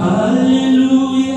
Alléluia.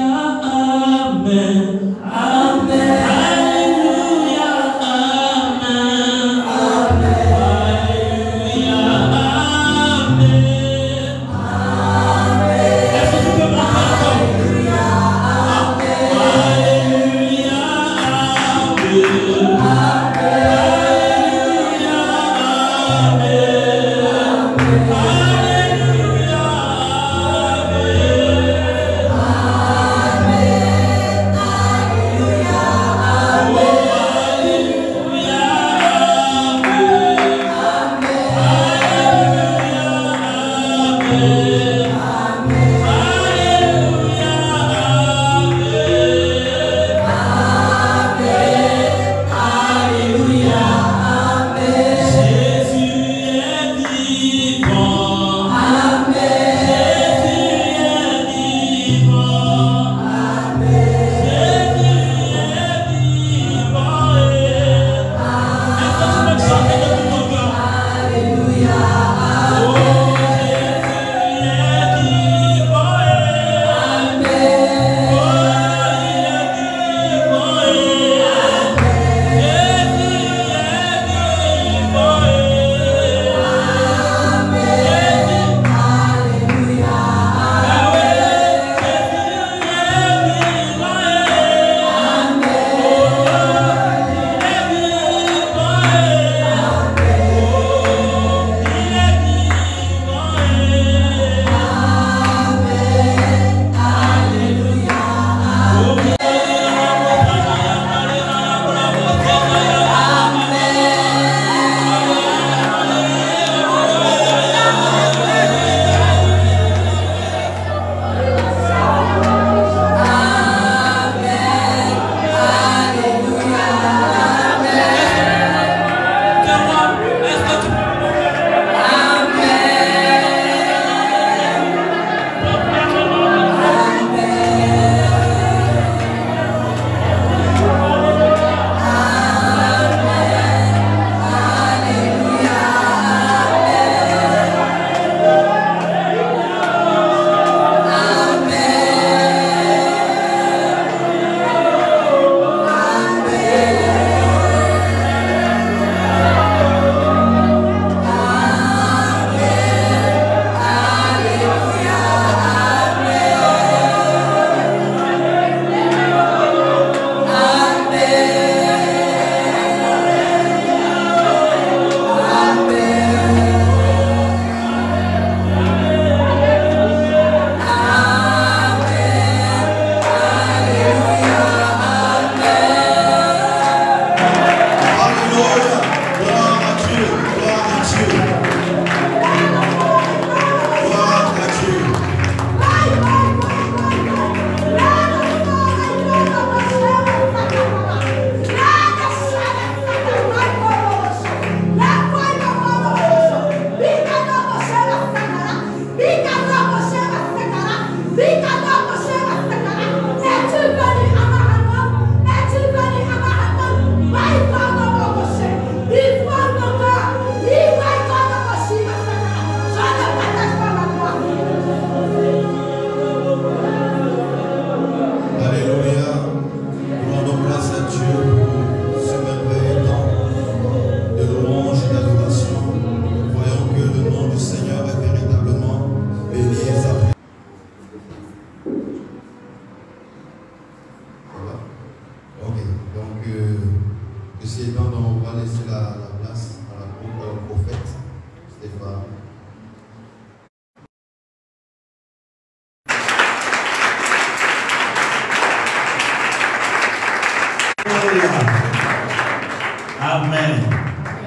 Amen.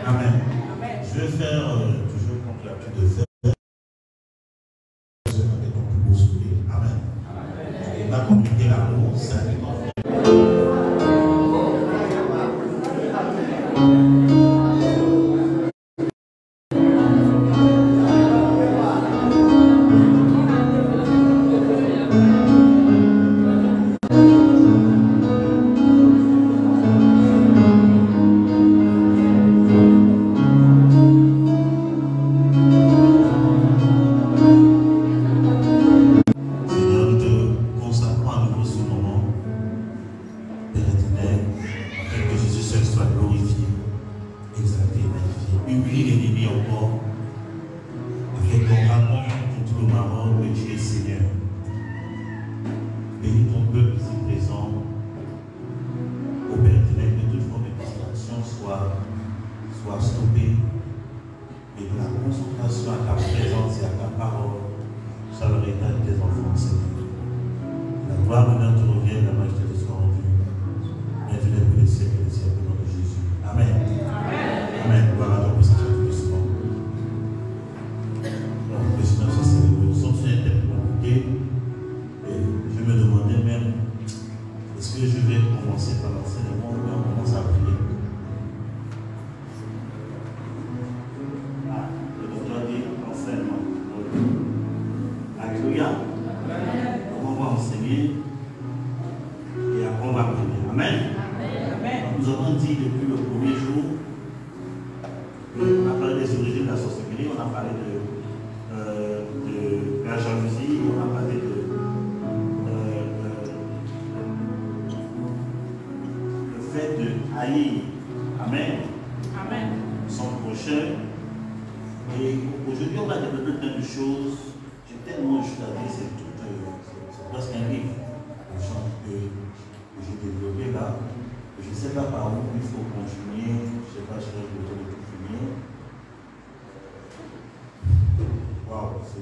Amen. Je vais faire toujours comme tu as l'habitude de faire. Avec ton plus beau sourire. Amen. Et va communiquer l'amour, c'est un peu ton frère.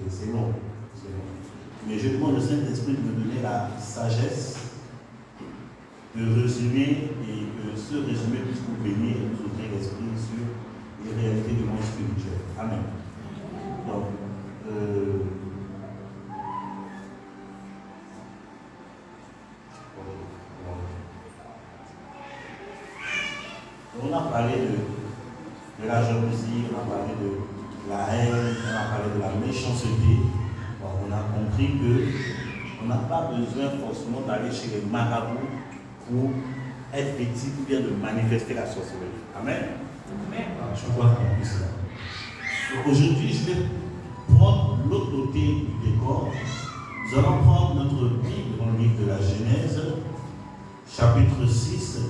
C'est long. Mais je demande au Saint-Esprit de me donner la sagesse de résumer et que ce résumé puisse vous bénir et nous ouvrir l'esprit sur les réalités du monde spirituel. Amen. Donc, on a parlé de la jalousie, on a parlé de la haine, on a parlé de la méchanceté. Bon, on a compris qu'on n'a pas besoin forcément d'aller chez les marabouts pour être victime ou bien de manifester la sorcellerie. Amen. Amen. Je crois qu'on puisse cela. Aujourd'hui, je vais prendre l'autre côté du décor. Nous allons prendre notre Bible dans le livre de la Genèse, chapitre 6,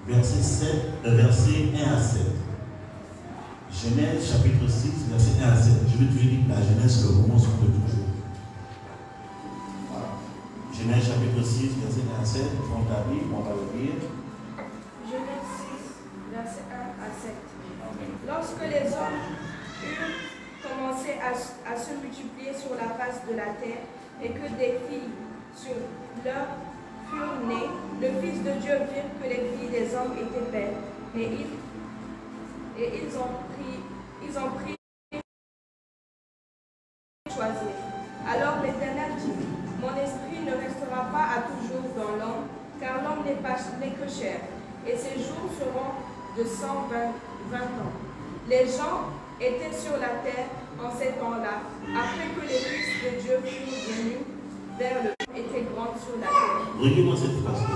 verset 1 à 7. Genèse chapitre 6, verset 1 à 7. Je vais te dire que la Genèse, le roman sur le toujours. Voilà. Genèse chapitre 6, verset 1 à 7. On t'a dit, on va le lire. Genèse 6, verset 1 à 7. Lorsque les hommes eurent commencé à se multiplier sur la face de la terre et que des filles sur leur furent nées, le Fils de Dieu vit que les filles des hommes étaient belles et ils ont pris choisir. Alors l'Éternel dit, mon esprit ne restera pas à toujours dans l'homme, car l'homme n'est que chair, et ses jours seront de 120 ans. Les gens étaient sur la terre en ces temps-là, après que les fils de Dieu furent venus vers le mal était grande sur la terre. Relis-moi cette phrase.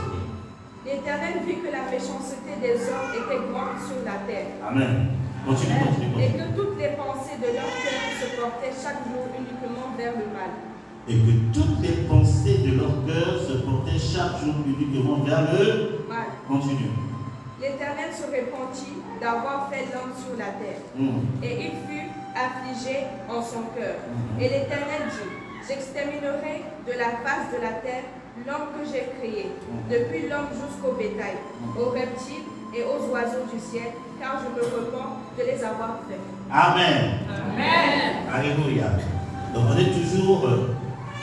L'Éternel vit que la méchanceté des hommes était grande sur la terre. Amen. Continue, continue, Et continue. que toutes les pensées de leur cœur se portaient chaque jour uniquement vers le mal. Et que toutes les pensées de leur cœur se portaient chaque jour uniquement vers le Mal. Continue. L'Éternel se repentit d'avoir fait l'homme sur la terre. Et il fut affligé en son cœur. Et l'Éternel dit, j'exterminerai de la face de la terre l'homme que j'ai créé, depuis l'homme jusqu'au bétail, aux reptiles et aux oiseaux du ciel, car je me repens de les avoir faits. Amen. Amen. Alléluia. Donc on est toujours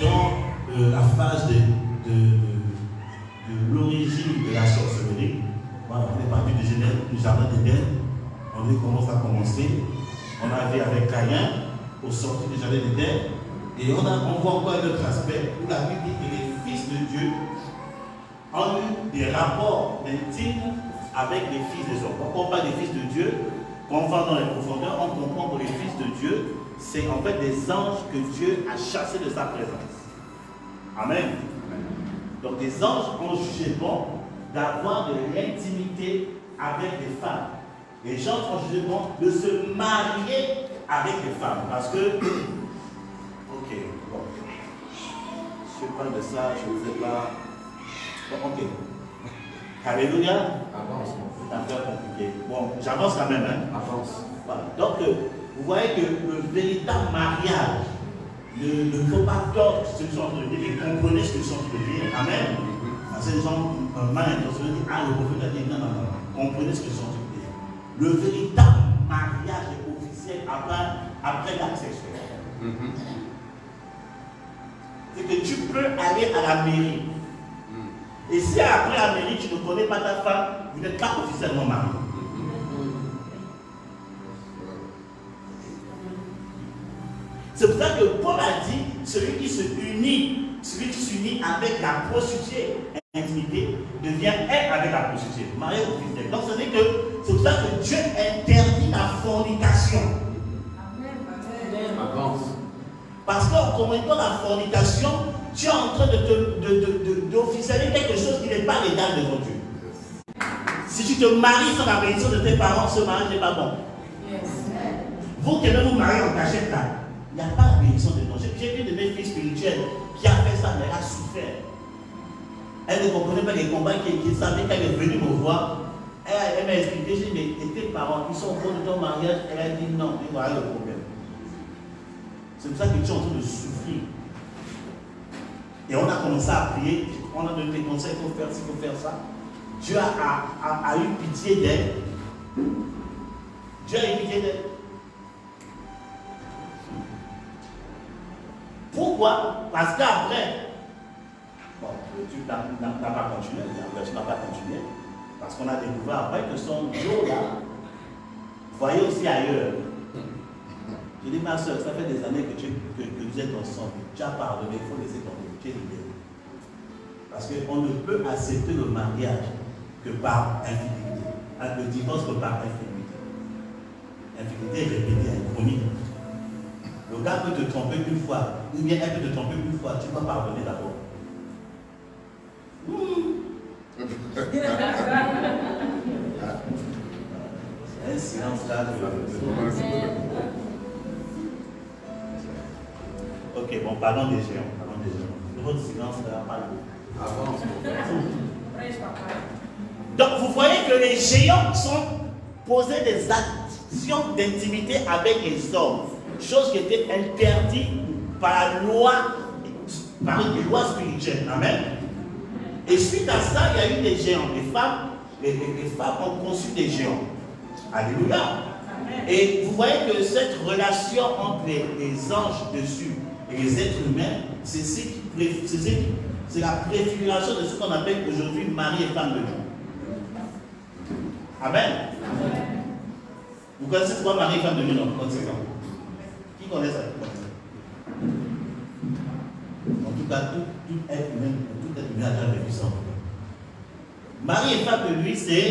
dans la phase de l'origine de la sorcellerie. Voilà, on est parti du jardin d'Éden. On vit comment ça a commencé. On avait avec Caïn, au sorti du jardin d'Éden. Et on voit encore un autre aspect où la Bible dit que les fils de Dieu ont eu des rapports intimes avec les fils des hommes. Quand on parle des fils de Dieu, quand on va dans les profondeurs, on comprend que les fils de Dieu, c'est en fait des anges que Dieu a chassés de sa présence. Amen. Donc des anges ont jugé bon d'avoir de l'intimité avec les femmes. Les gens ont jugé bon de se marier avec les femmes. Parce que, ok, bon, je parle de ça, je ne sais pas. Bon, ok. Alléluia. Avance. C'est un peu compliqué. Bon, j'avance quand même. Hein? Avance. Voilà. Donc, vous voyez que le véritable mariage ne faut pas tordre ce qu'ils sont en train de dire, et comprenez ce qu'ils sont en train de dire. Amen. C'est des gens mal intentionnés qui disent, ah, le prophète a dit, non, non, non. Comprenez ce qu'ils sont en train de dire. Le véritable mariage est officiel après l'acte sexuel. C'est que tu peux aller à la mairie. Et si après la mairie, tu ne connais pas ta femme, vous n'êtes pas officiellement marié. C'est pour ça que Paul a dit, celui qui s'unit avec la prostituée, intimité, devient un avec la prostituée, marié officiel. Donc c'est pour ça que Dieu interdit la fornication. Avance. Parce qu'en commettant la fornication, tu es en train d'officialiser quelque chose qui n'est pas légal devant Dieu. Si tu te maries sans la bénédiction de tes parents, ce mariage n'est pas bon. Vous qui aimez vous marier en cachette là, il n'y a pas la bénédiction de Dieu. J'ai une de mes filles spirituelles qui a fait ça, mais elle a souffert. Elle ne comprenait pas les combats qu'elle savait qu'elle est venue me voir. Elle m'a expliqué, j'ai dit, mais tes parents, ils sont au fond de ton mariage. Elle a dit non, et voilà le problème. C'est pour ça que tu es en train de souffrir. Et on a commencé à prier, on a donné des conseils, il faut faire ci, il faut faire ça. Dieu a eu pitié d'elle. Dieu a eu pitié d'elle. Pourquoi? Parce qu'après, bon, tu n'as pas continué, tu n'as pas continué. Parce qu'on a découvert après que son Joe là, voyez aussi ailleurs. Je dis, ma soeur, ça fait des années que vous êtes ensemble. Tu as pardonné, il faut laisser tomber. Tu es libéré. Parce qu'on ne peut accepter le mariage que par infidélité. Le divorce que par infidélité. Infidélité est répétée, chronique. Le gars peut te tromper une fois, ou bien elle peut te tromper une fois, tu peux pardonner d'abord. Un silence là. Ok, bon, parlons des géants. Votre silence là, parle. Avance. Donc vous voyez que les géants sont posés des actions d'intimité avec les hommes, chose qui était interdite par la loi, par une loi spirituelle. Amen. Et suite à ça, il y a eu des géants. Les femmes ont conçu des géants. Alléluia. Et vous voyez que cette relation entre les anges dessus et les êtres humains, c'est la préfiguration de ce qu'on appelle aujourd'hui mari et femme de Dieu. Amen. Vous connaissez ce qu'est mari et femme de Dieu dans votre saison? Qui connaît ça? En tout cas, tout être humain a déjà vécu ça. Mari et femme de lui, c'est.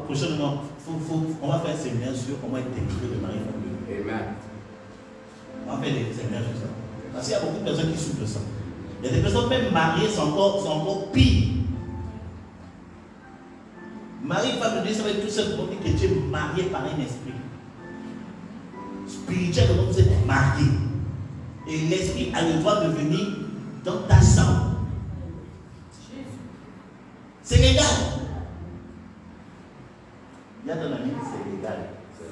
Prochainement, on va faire un séminaire sur comment être équipé de mari et femme de lui. Amen. On va faire des séminaires sur ça. Parce qu'il y a beaucoup de personnes qui souffrent de ça. Il y a des personnes même mariées, c'est encore pire. Marie, femme de Dieu, ça veut dire tout simplement que tu es marié par un esprit. Spirituellement, vous êtes marié. Et l'esprit a le droit de venir dans ta sang. C'est légal. Il y a dans la Bible, c'est légal.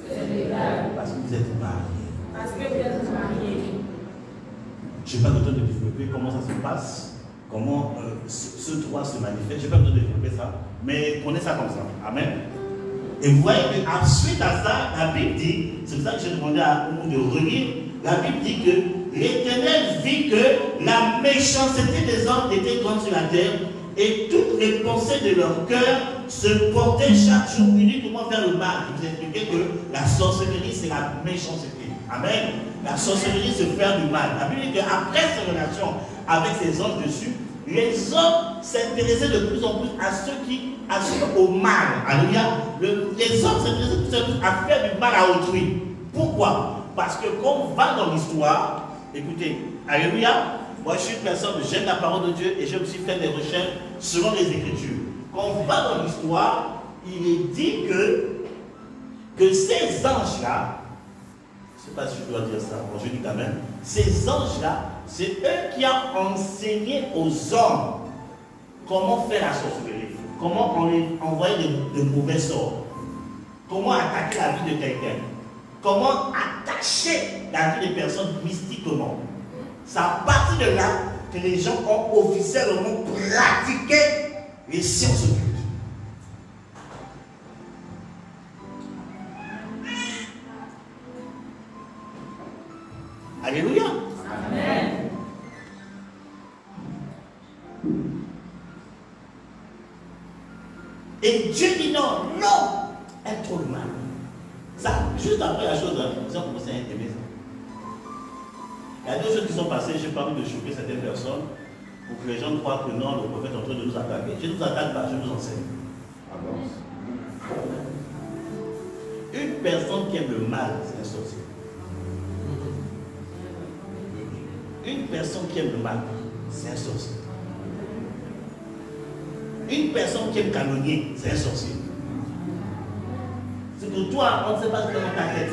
C'est légal. Parce que vous êtes mariés. Parce que vous êtes mariés. Je n'ai pas besoin de développer comment ça se passe, comment ce droit se manifeste. Je n'ai pas besoin de développer ça. Mais prenez ça comme ça. Amen. Et vous voyez qu'ensuite à ça, la Bible dit, c'est pour ça que j'ai demandé à vous de relire, la Bible dit que l'Éternel vit que la méchanceté des hommes était grande sur la terre et toutes les pensées de leur cœur se portaient chaque jour uniquement vers le mal. Je vous expliquais que la sorcellerie, c'est la méchanceté. Amen. La sorcellerie, c'est faire du mal. La Bible dit qu'après ces relations avec ces anges dessus, les hommes s'intéressaient de plus en plus à ceux qui assurent au mal. Alléluia. Les hommes s'intéressaient de plus en plus à faire du mal à autrui. Pourquoi? Parce que quand on va dans l'histoire, écoutez, alléluia, moi je suis une personne, j'aime la parole de Dieu et je me suis fait des recherches selon les Écritures. Quand on va dans l'histoire, il est dit que ces anges-là, je ne sais pas si je dois dire ça, bon, je dis quand même, ces anges-là, c'est eux qui ont enseigné aux hommes comment faire la sorcellerie, comment envoyer de mauvais sorts, comment attaquer la vie de quelqu'un, comment attacher la vie des personnes mystiquement. C'est à partir de là que les gens ont officiellement pratiqué les sciences occultes. Alléluia. Amen. Et Dieu dit non, non, aime trop le mal. Ça, juste après la chose, ils ont commencé à aimer ça. Il y a deux choses qui sont passées, j'ai pas envie de choquer certaines personnes pour que les gens croient que non, le prophète est en train de nous attaquer. Je ne nous attaque pas, je vous enseigne. Une personne qui aime le mal, c'est un sorcier. Une personne qui aime le mal, c'est un sorcier. Une personne qui aime calomnier, c'est un sorcier. C'est que toi, on ne sait pas ce que dans ta tête.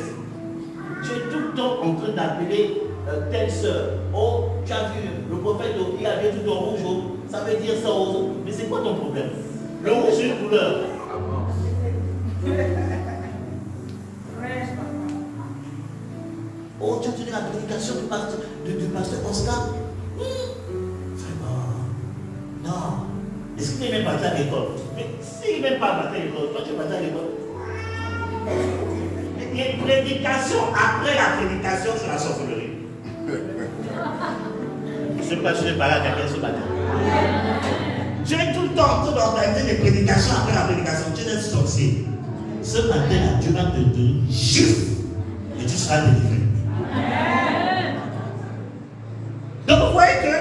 Tu es tout le temps en train d'appeler telle soeur. Oh, tu as vu, le prophète, il a vu tout en rouge. Ça veut dire ça aux autres. Mais c'est quoi ton problème? Le rouge, c'est une couleur. Oh, tu as tenu la prédication du pasteur Oscar? Vraiment. Non. Est-ce qu'il n'est même pas à l'école? Mais s'il n'est même pas à l'école, toi tu es pas à l'école. Les prédications, après la prédication, c'est la sorcellerie. Je ne sais pas si je vais parler à quelqu'un ce matin. Tu es tout le temps en train d'organiser des prédications après la prédication. Tu es un sorcier. Ce matin, Dieu va te donner juste et tu seras délivré. Donc vous voyez que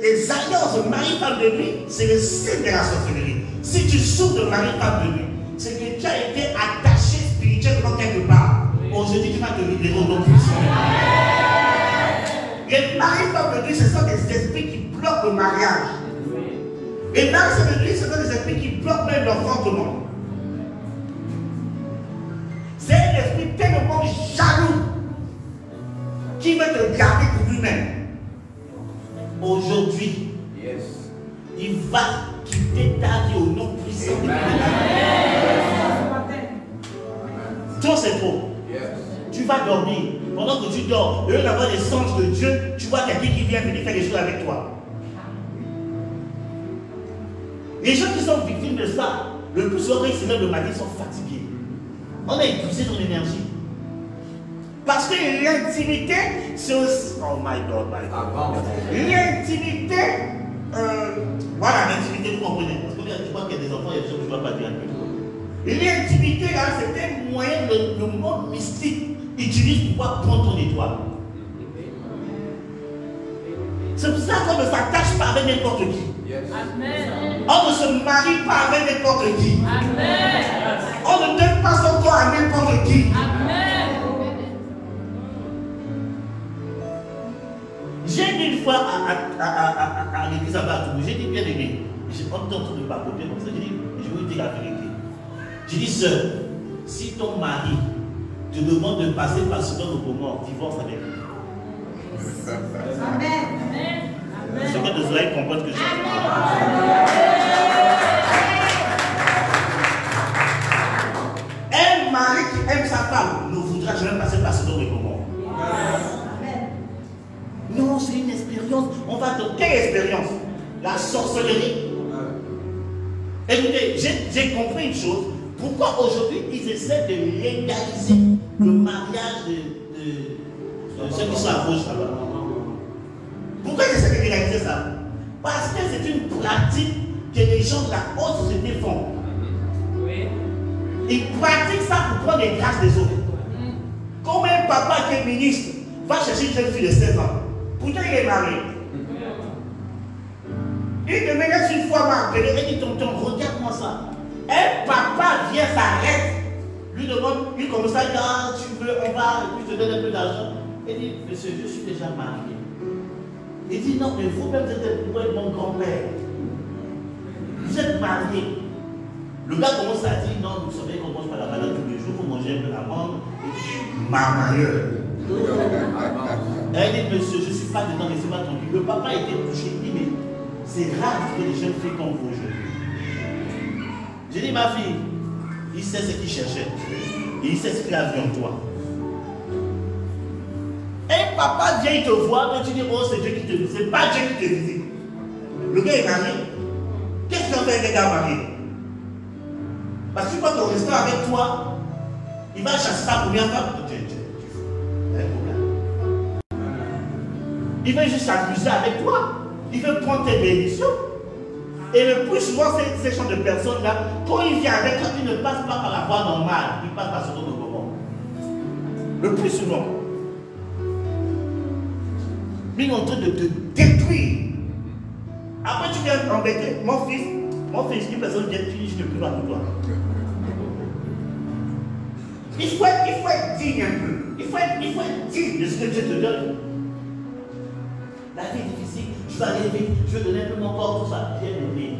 les alliances mari-femme de nuit, c'est le signe de la sorcellerie. Si tu souffres de mari-femme de nuit, c'est que tu as été attaché spirituellement quelque part. Aujourd'hui, tu vas te libérer au nom puissant. Les mari-femme de nuit, ce sont des esprits qui bloquent le mariage. Les mari-femme de nuit, ce sont des esprits qui bloquent même l'enfantement. C'est un esprit tellement jaloux qui veut te garder pour lui-même. Aujourd'hui, il va quitter ta vie au nom puissant de Dieu. Toi, c'est trop. Tu vas dormir. Pendant que tu dors, au lieu d'avoir des songes de Dieu, tu vois quelqu'un qui vient venir faire des choses avec toi. Les gens qui sont victimes de ça, le plus souvent, ils se lèvent le matin, ils sont fatigués. On a épuisé ton énergie. Parce que l'intimité, c'est aussi... Oh my God, my God. L'intimité, voilà, l'intimité, vous comprenez. Parce que je crois qu'il y a des enfants, il y a des choses que je ne dois pas dire un peu. L'intimité, là, c'est un moyen que le monde mystique utilise pour pouvoir prendre ton étoile. C'est pour ça qu'on ne s'attache pas avec n'importe qui. Amen. On ne se marie pas avec n'importe qui. Amen. On ne donne pas son corps à n'importe qui. Amen. J'ai dit une fois fois à l'église à Batou, j'ai dit bien aimé, j'ai entendu de papoter comme ça, j'ai dit, je vais vous dire la vérité. J'ai dit, sœur, si ton mari te demande de passer par ce don de mort, divorce avec lui. Amen. Ce que de cela, ils comprennent que je suis. Un mari qui aime sa femme ne voudra jamais passer par ce don de mort. Non, c'est une expérience. On va dans quelle expérience? La sorcellerie. Écoutez, j'ai compris une chose. Pourquoi aujourd'hui ils essaient de légaliser le mariage de ceux qui sont à gauche là-bas? Pourquoi ils essaient de légaliser ça? Parce que c'est une pratique que les gens de la haute société font. Oui. Ils pratiquent ça pour prendre les grâces des autres. Comme un papa qui est ministre va chercher une jeune fille de 16 ans. Pourtant il est marié. Il te ménage une fois m'a appelé et dit tonton, regarde-moi ça. Un papa vient, s'arrête, lui demande, lui comme ça, il dit, ah, tu veux, on va, et puis je te donne un peu d'argent. Il dit, monsieur, je suis déjà marié. Il dit, non, mais vous-même, vous êtes mon grand-père. Vous êtes marié. Le gars commence à dire, non, vous savez qu'on mange pas la banane tous les jours, vous mangez un peu l'amande. Il dit, ma meilleure. Elle dit, monsieur, je ne suis pas dedans, laissez-moi tranquille. Le papa était touché, il dit, mais c'est rare que les jeunes filles comme vous aujourd'hui. J'ai dit, ma fille, il sait ce qu'il cherchait. Et il sait ce qu'il a vu en toi. Un papa vient, il te voit, et tu dis, oh, c'est Dieu qui te visite. C'est pas Dieu qui te visite. Le gars est marié. Qu'est-ce qu'on fait avec les gars mariés? Parce que quand on reste avec toi, il va chasser sa première femme. Il veut juste s'amuser avec toi. Il veut prendre tes bénédictions. Et le plus souvent, ces gens de personnes-là, quand il vient avec toi, il ne passe pas par la voie normale. Il passe par ce don de moment. Le plus souvent. Mais il est en train de te détruire. Après, tu viens embêter. Mon fils, une personne vient, tu dis, je ne peux pas pour toi. Il faut être digne un peu. Il faut être digne de ce que Dieu te donne. La vie est difficile, je vais aller vite, je vais donner un peu mon corps, tout ça. Bien aimé.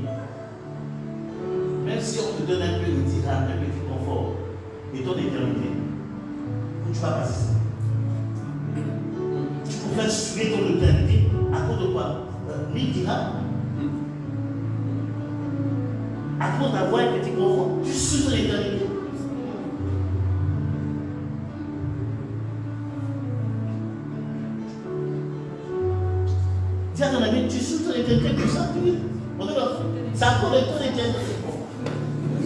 Même si on te donne un peu de tirage, un petit confort, et ton éternité, où tu vas passer ça? Tu pourrais suivre ton éternité à cause de quoi? 1000 dirhams. À cause d'avoir un petit confort, tu suis ton éternité. Dis à ton ami, tu suis ton éternité pour ça, tu dis. C'est à cause de ton éternité.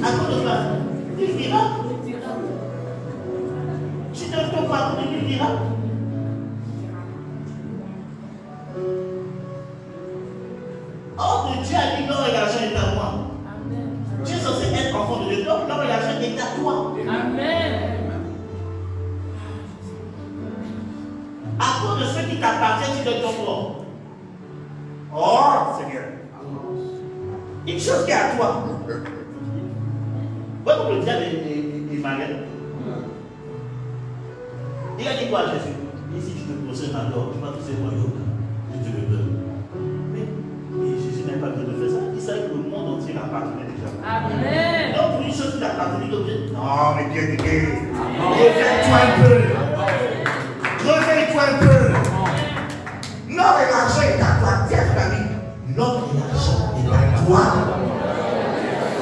À cause de quoi? 1000 dirhams. Tu donnes ton quoi pour 1000 dirhams? Or que Dieu a dit l'or et l'argent est à moi. Tu es censé être enfant de Dieu. Donc l'or et l'argent est à toi. Amen. À cause de ceux qui t'appartiennent, tu donnes ton corps. Oh Seigneur. Une chose qui est à toi. Voilà comme le diable est malin. Il a dit quoi à Jésus? Ici tu te possèdes un or, tu vas tous ces royaumes. Et tu le donnes. Mais Jésus n'a pas besoin de faire ça. Il savait que le monde entier l'appartenait déjà. Amen. Donc pour une chose qui appartenait au Dieu. Non, mais bien aimé. Réveille-toi un peu. Réveille-toi un peu. L'or et l'argent est à toi. Dis à ton ami, l'or et l'argent est à toi.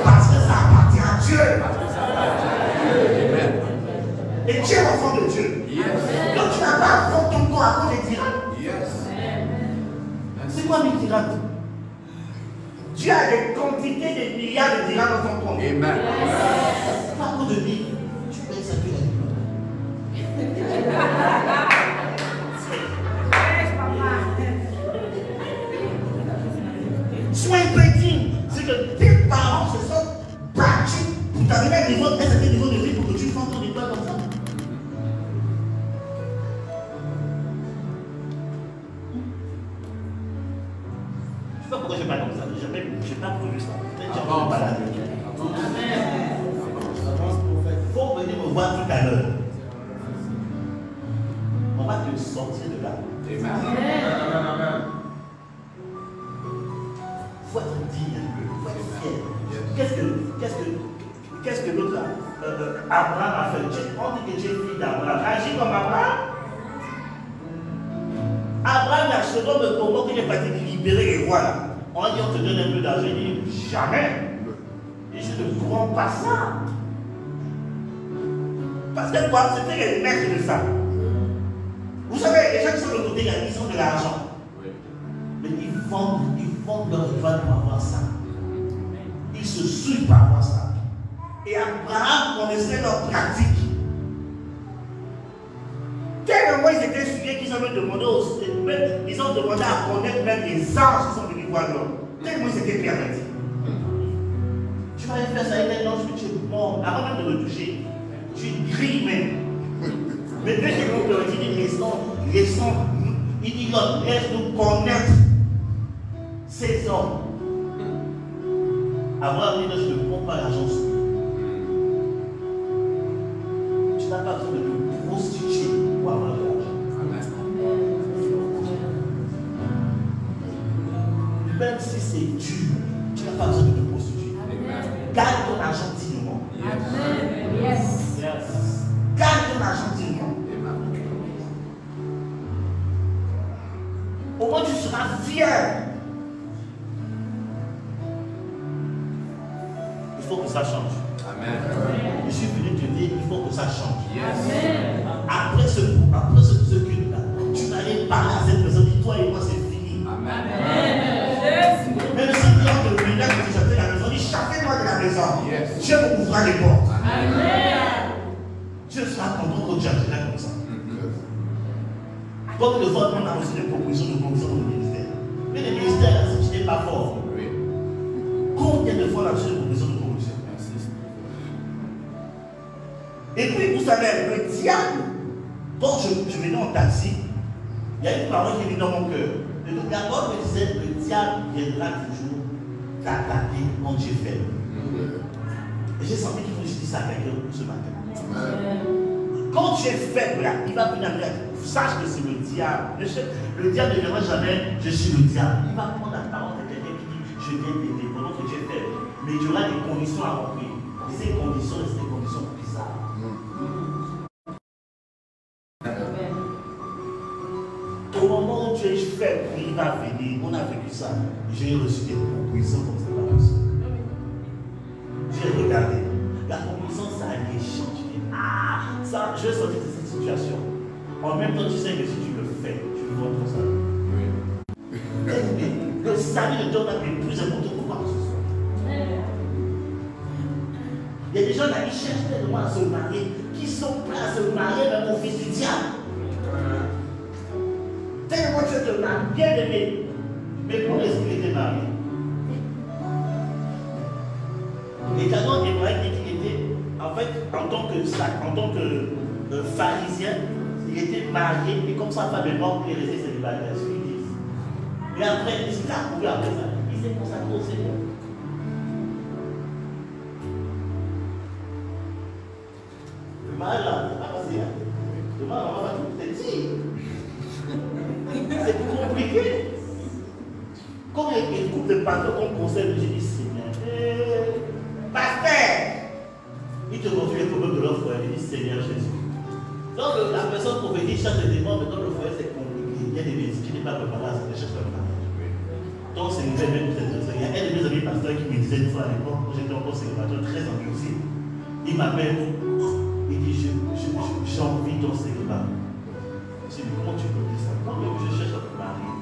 Parce que ça appartient à Dieu. Et tu es l'enfant de Dieu. Donc tu n'as pas à fondre ton corps à cause des dirhams. C'est quoi les dirhams? Dieu a des quantités de milliards de dirhams dans ton compte. Amen. Pas à cause de lui. Tu payes ça que la Sois petit, c'est que tes parents se sont battus pour t'arriver à un certain niveau de vie pour que tu fasses ton étoile comme ça. Je ne sais pas pourquoi je parle comme ça, je n'ai pas prévu ça. Peut-être que je vais pas il faut venir me voir tout à l'heure. On va te sortir de là. Amen. faut être digne un peu, il faut être fier. Qu'est-ce que l'autre Abraham a fait? On dit que tu es fille d'Abraham. Agis comme Abraham. Abraham a ce nom de Congo qu'il est parti libérer les rois là. On dit on te donne un peu d'argent. Il dit jamais. Et je ne comprends pas ça. Parce que quoi? C'était les maîtres de ça. Vous savez, les gens qui sont de l'autre côté, ils ont de l'argent. Mais ils vendent leur étoile pour avoir ça. Ils se souillent pour avoir ça. Et Abraham connaissait leur pratique. Tellement ils étaient souillés qu'ils ont demandé ils ont demandé à connaître même les anges qui sont venus voir l'homme. Tellement ils étaient pervertis. Tu vas aller faire ça avec un ange, mais tu es mort. Avant même de le toucher, tu grilles même. Mais dès que l'on te dit, laissons, il dit, laisse-nous connaître ces hommes. Abraham dit, je ne prends pas l'argent sur lui. Tu n'as pas besoin de te prostituer pour avoir de l'argent. Même si c'est dur, tu n'as pas besoin de te prostituer. Garde ton argent dignement. Garde ton argent dignement. Au moins tu seras fier. Il faut que ça change. Amen. Je suis venu te dire, il faut que ça change. Amen. Après ce culte-là, tu n'allais pas à cette personne, dis toi et moi c'est fini. Amen. Même si tu as de venir que tu sortais de la maison, dis chacun-moi de la maison. Dieu m'ouvrira les portes. Amen. Dieu sera content que tu agiras comme ça. Comme le vote, on a reçu des propositions de conditions dans le ministère. Mais le ministère, si tu n'es pas fort, combien de fois on a reçu des propositions de conditions? Et puis, vous savez, le diable, quand je venais en taxi, il y a une parole qui est venue dans mon cœur. La parole me disait, le diable viendra toujours t'attaquer quand tu es faible. Et j'ai senti qu'il faut que je dise ça à quelqu'un ce matin. Quand tu es faible, là, il va venir avec. Sache que c'est le diable. Le diable ne viendra jamais, je suis le diable. Il va prendre la parole de quelqu'un qui dit, je viens t'aider pendant que tu es faible. Mais il y aura des conditions à remplir. Et ces conditions, c'est des conditions bizarres. Au moment où tu es faible, il va venir. On a vécu ça. J'ai reçu des propositions comme ça par reçu. J'ai regardé. La proposition, ça a été changé. Ah, ça, je vais sortir de cette situation. En même temps, tu sais que si tu le fais, tu le vois comme ça. Le salut de Dieu est plus important que quoi que ce soit. Il y a des gens là qui cherchent tellement à se marier, qui sont prêts à se marier même au fils du diable. Tellement tu te maries, bien aimé. Mais pour est-ce qu'il était marié? Et Canon Ibrahim dit qu'il était, en fait, en tant que pharisien, il était marié, et comme sa femme est morte, il est resté célibataire, ce qu'ils disent. Et après, il s'est approuvé après ça. Il s'est consacré au Seigneur. Le mariage là, c'est pas facile. Le mariage, on va tout dire. C'est plus compliqué. Quand il y a une couple de pasteurs qu'on conseille, je dis Seigneur, pasteur, il te confie les problèmes de leur frère, il dit Seigneur Jésus. Donc la personne prophétique cherche des demandes, mais dans le foyer c'est compliqué. Il y a des médecins qui n'est pas préparé à cette recherche de mariage. Donc c'est une nouvelle même cette personne. Il y a un de mes amis pasteurs qui me disait une fois à l'époque, quand j'étais encore célibataire, très endurci. Il m'appelle, il dit j'ai envie ton célibat. Je dis comment tu peux dire ça? Moi même je cherche à me marier.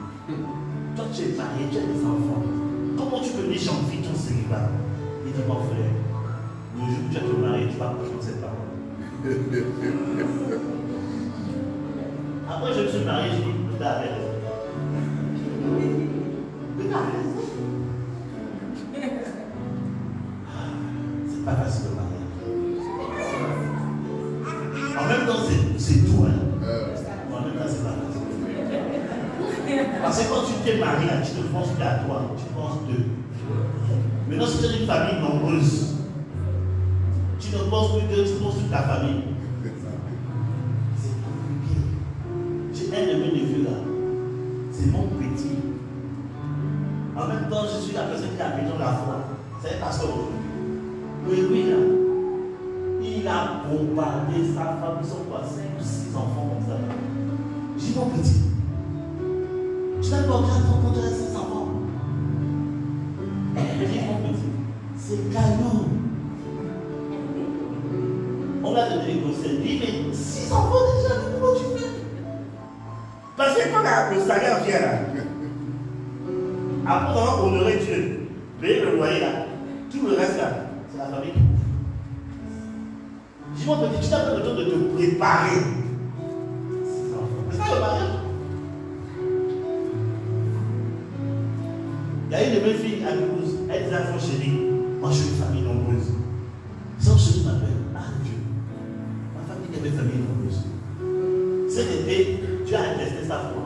Toi tu es marié, tu as des enfants. Comment tu peux dire j'ai envie ton célibat? Il dit mon frère, le jour où tu vas te marier, tu vas apprendre cette parole. Après je me suis marié, j'ai dit le gars avait raison. Le gars avait raison. C'est pas facile de marier. En même temps c'est tout hein. En même temps c'est pas facile. Parce que quand tu t'es marié, tu ne penses plus à toi, tu penses d'eux. Maintenant si tu as une famille nombreuse, tu ne penses plus d'eux, tu penses sur ta famille. C'est compliqué. J'ai un de mes neveux là. C'est mon petit. En même temps, je suis la personne qui a mis dans la foi. C'est un pasteur aujourd'hui. Oui, là. Il a bombardé sa femme, ils sont quoi, 5 ou 6 enfants comme ça. J'ai dit, mon petit, tu n'as pas encore 30 ans, tu as 6 enfants. J'ai dit, mon petit, c'est caillou. On va te donner le conseil. Il dit, mais 6 enfants déjà, comment tu fais? Parce que quand le salaire vient là, après on va honorer Dieu, payer le loyer là, tout le reste là, c'est la famille. Je dis, mon petit, tu n'as pas le temps de te préparer. C'est ça le mariage. Il y a une de mes filles à Toulouse, elle disait à son chéri, moi je suis une famille nombreuse. Son chéri m'appelle, ah Dieu, ma famille est une famille nombreuse. Cet été, Dieu a testé sa foi.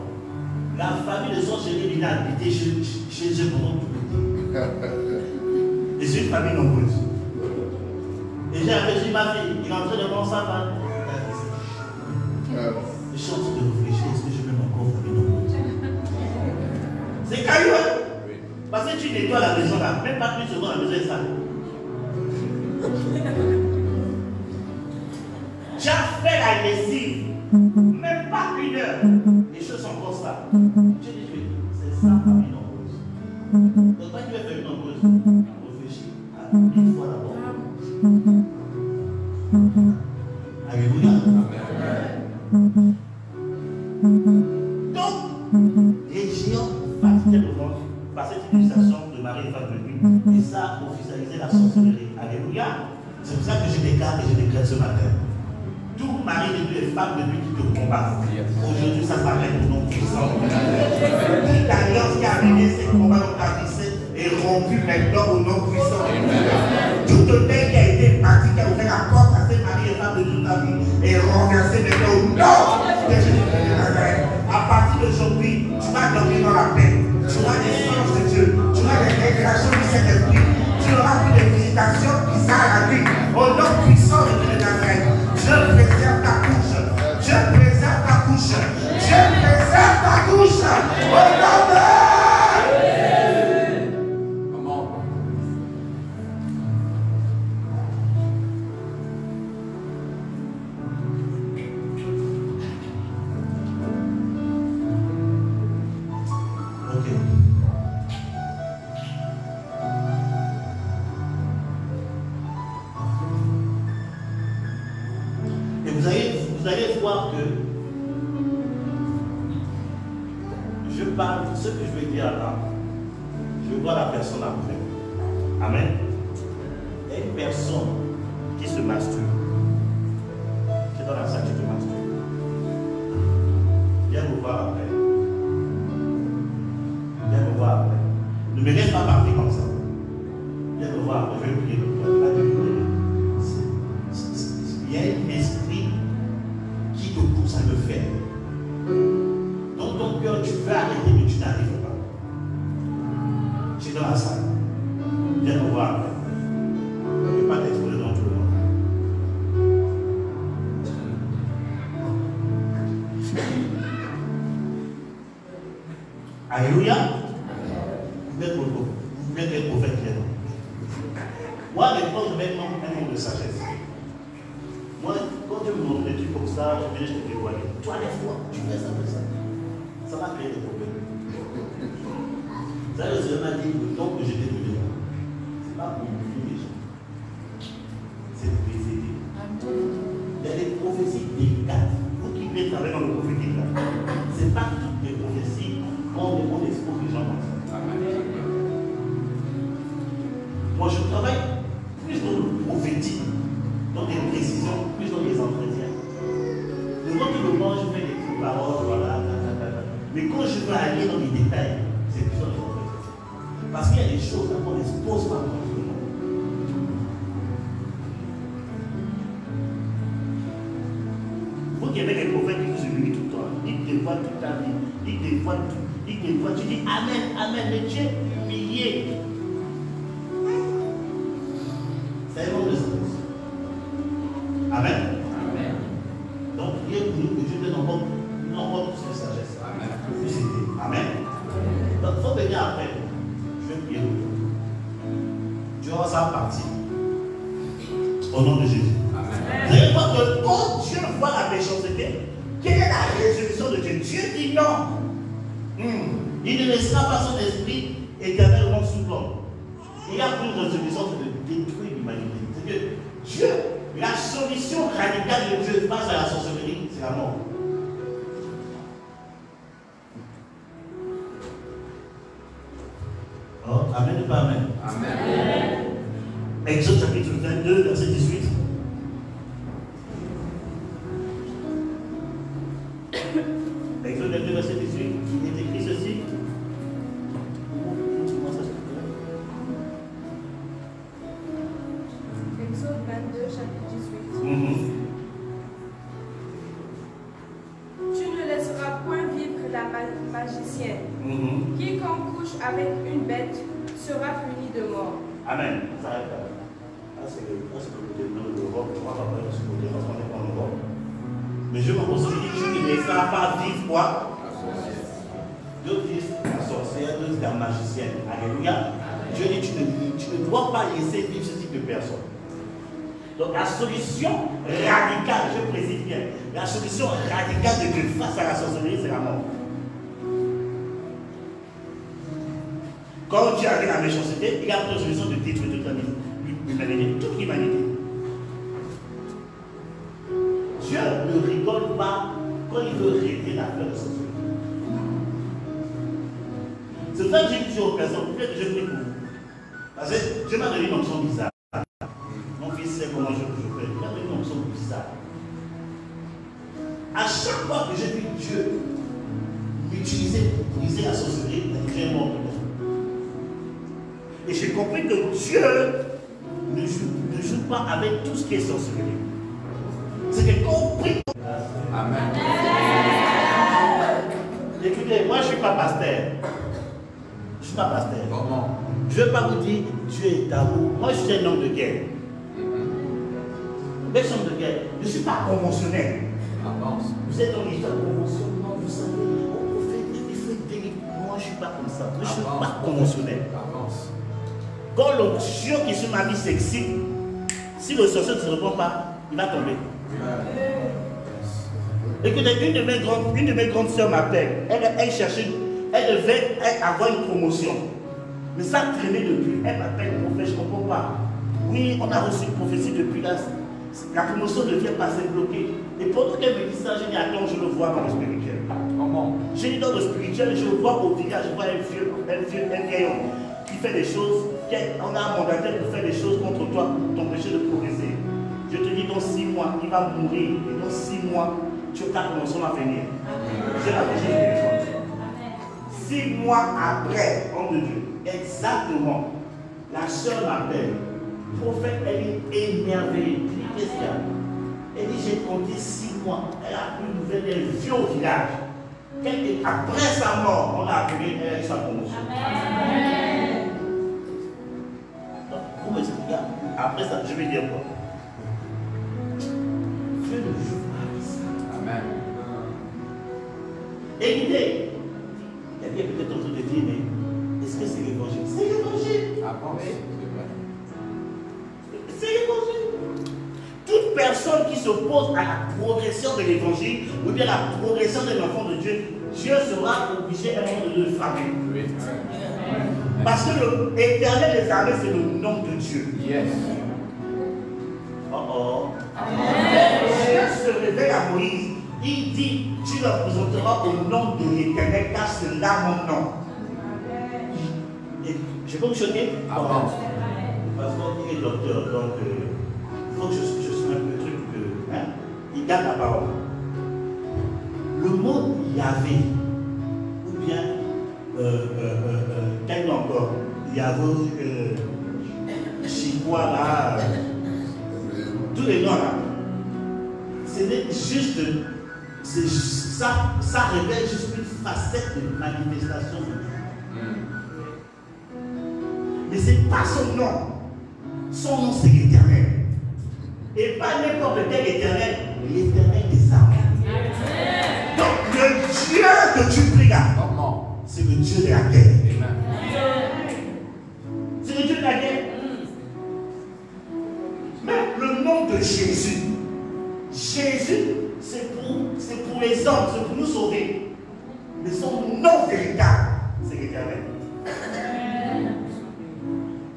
La famille de son chéri vient habiter chez eux pendant tout l'été. Et c'est une famille nombreuse. Et j'ai dit, ma fille, il est en train de prendre sa femme. Je suis en train de réfléchir, est-ce que je mets encore famille nombreuse? C'est caillou, hein? Parce que tu nettoies la maison là, même pas plus secondes, la maison est sale. Tu as fait la lessive, même pas 1 heure. Les choses sont encore ça. Tu dis, oui, c'est ça, famille nombreuse. Donc, quand tu veux faire une nombreuse, réfléchis à 1000 fois d'abord. Alléluia. Donc, les géants fatigués devant par cette utilisation de Marie et femme de nuit, et ça a officialisé la sorcellerie. Alléluia. C'est pour ça que je déclare et je déclare ce matin. Tout mari de nuit et femme de nuit qui te combattent. Aujourd'hui, ça s'arrête au nom puissant. Toute alliance qui a mené ces combats dans ta vie est rompue maintenant au nom puissant. Toute paix qui a été bâtie, qui a ouvert la porte à ces maris et femmes de toute ta vie est renversée maintenant au nom de Jésus. À partir d'aujourd'hui, tu vas dormir dans la paix. Tu auras des songes de Dieu. Tu auras des révélations du Saint-Esprit. Tu auras plus de visitations bizarres à la nuit. Au nom puissant de Dieu de Nazareth. Dieu préserve ta couche. Dieu préserve ta couche. Dieu préserve ta couche. Au nom de... Vous allez voir que je parle, ce que je vais dire là, je vois la personne après. Amen. Il y a une personne qui se masturbe. Qui est dans la salle qui te masturbe. Viens me voir après. Viens me voir après. Ne me laisse pas partir comme ça. Viens me voir après, je vais prier pour toi. Il y a un esprit qui te pousse à le faire. Dans ton cœur, tu veux arrêter, mais tu n'arrives pas. Tu es dans la salle. Viens me voir après. Je ne vais pas t'exposer dans tout le monde. Alléluia. Vous êtes un prophète clair. Moi, les fois, je mets un nom de sagesse. Moi, quand tu me montres des trucs comme ça, je viens te dévoiler. Toi, les fois, tu fais ça, ça va créer des problèmes. Ça, le Seigneur m'a dit, le temps que je t'ai donné, c'est pas pour humilier les gens. C'est pour les aider. Il y a des prophéties délicates. Vous qui venez travailler dans le prophétique là, c'est pas toutes les prophéties qu'on expose les gens comme ça. Moi, je travaille plus dans le prophétique, dans des précisions, plus dans les entretiens. Devant tout le monde, je fais des petites paroles, voilà, mais quand je veux aller dans les détails, c'est plus dans les entretiens. Parce qu'il y a des choses qu'on n'expose pas dans tout le monde. Vous qui avez des prophètes qui vous humilient tout le temps, ils te voient toute ta vie, ils te voient tout, ils te voient, tu dis Amen, Amen, mais tu es humilié. C'est un nom de sagesse. Amen. Amen. Donc, il est pour nous que Dieu donne encore plus de sagesse. Amen. Plus aider. Amen. Donc, il faut venir après. Je vais prier pour toi. Durant sa partie, au nom de Jésus. Vous allez voir que quand Dieu voit la méchanceté, quelle est la résolution de Dieu? Dieu dit non. Il ne laissera pas son esprit éternellement sous l'homme. Il y a pour une résolution de détruire l'humanité. C'est que Dieu, la solution radicale de Dieu face à la sorcellerie, c'est la mort. Oh, amen ou pas amen? Amen. Exode chapitre 22, verset 18. Exode 22, verset 18, il est écrit ceci. Exode 22, chapitre 18. Tu ne laisseras point vivre la magicienne. Quiconque couche avec une bête sera puni de mort. Amen. Ça arrête là. Là, c'est le côté de l'Europe. On va pas parler de ce côté parce qu'on n'est pas en Europe. Mais je me pose aussi, tu ne laisseras pas vivre quoi? D'autres disent la sorcière, d'autres disent la magicienne. Alléluia. Dieu dit tu ne dois pas laisser vivre ce type de personne. Donc la solution radicale, je précise bien, la solution radicale de Dieu face à la sorcellerie, c'est la mort. Quand Dieu avait la méchanceté, il a pris la solution de détruire toute l'humanité, toute l'humanité. Dieu ne rigole pas quand il veut régler l'affaire de sorcellerie. C'est ça que j'ai dit aux personnes, peut-être que je prie pour vous. Parce que Dieu m'a donné une onction bizarre. Mon fils sait comment je fais. Il m'a donné une onction bizarre. À chaque fois que j'ai vu Dieu m'utiliser pour briser la sorcellerie, j'ai mort. Et j'ai compris que Dieu ne joue pas avec tout ce qui est sorcellerie. C'est que compris. Amen. Écoutez, moi je ne suis pas pasteur. Je ne suis pas pasteur. Comment? Je ne veux pas vous dire Dieu est d'amour. Moi je suis un homme de guerre. Mais je suis un homme de guerre. Je ne suis pas conventionnel. Avance. Vous êtes dans l'histoire conventionnelle, vous savez, on fait des délits. Moi je ne suis pas comme ça. Moi je ne suis pas conventionnel. Avance. Quand l'onction qui est sur ma vie s'excite, si le sorcier ne se répond pas, il va tomber. Écoutez, une de mes grandes soeurs m'appelle. Elle cherchait, elle devait avoir une promotion. Mais ça traînait depuis. Elle m'appelle, prophète, je ne comprends pas. Oui, on a reçu une prophétie depuis là. La promotion devient passer bloquée. Et pendant qu'elle me dit ça, j'ai dit attends, je le vois dans le spirituel. Comment? J'ai dit dans le spirituel, je le vois au village, je vois un vieil homme qui fait des choses. On a un mandataire pour faire des choses contre toi, pour t'empêcher de progresser. Je te dis, dans 6 mois, il va mourir. Et dans 6 mois, ta promotion va venir. J'ai la vision spirituelle. 6 mois après, homme de Dieu, exactement, la soeur m'appelle. Prophète, elle est émerveillée. Je dis, qu'est-ce qu'il y a? Elle dit, j'ai compté 6 mois. Elle a pris une nouvelle, elle vit au village. Après sa mort, on a appelé elle sa promotion. Amen. Vous m'expliquez? Après ça, je vais dire quoi? Dieu ne joue pas avec ça. Amen. Écoutez, quelqu'un peut-être en train de dire, mais est-ce que c'est l'évangile? C'est l'évangile. Avance. C'est l'évangile. Toute personne qui s'oppose à la progression de l'évangile ou bien la progression de l'enfant de Dieu, Dieu sera obligé à un moment de le frapper. Oui. Parce que l'éternel des armées, c'est le nom de Dieu. Yes. Dieu se révèle à Moïse. Il dit, tu le présenteras au nom de l'éternel, car c'est là mon nom. Et je peux vous choquer? Avance. Parce qu'il est docteur, donc il faut que je sois un peu truc que. Hein? Il garde la parole. Le mot Yahvé, ou bien quel nom encore? Yahvé, Chikwa là, tous les noms là. C'est juste, ça révèle juste une facette de manifestation de Dieu. Mais ce n'est pas son nom. Son nom, c'est l'Éternel. Et pas n'importe quel Éternel, l'Éternel des armées. Donc le Dieu que tu pries là, c'est le Dieu de la terre. Jésus. Jésus, c'est pour les hommes, c'est pour nous sauver. Mais son nom véritable, c'est l'Éternel.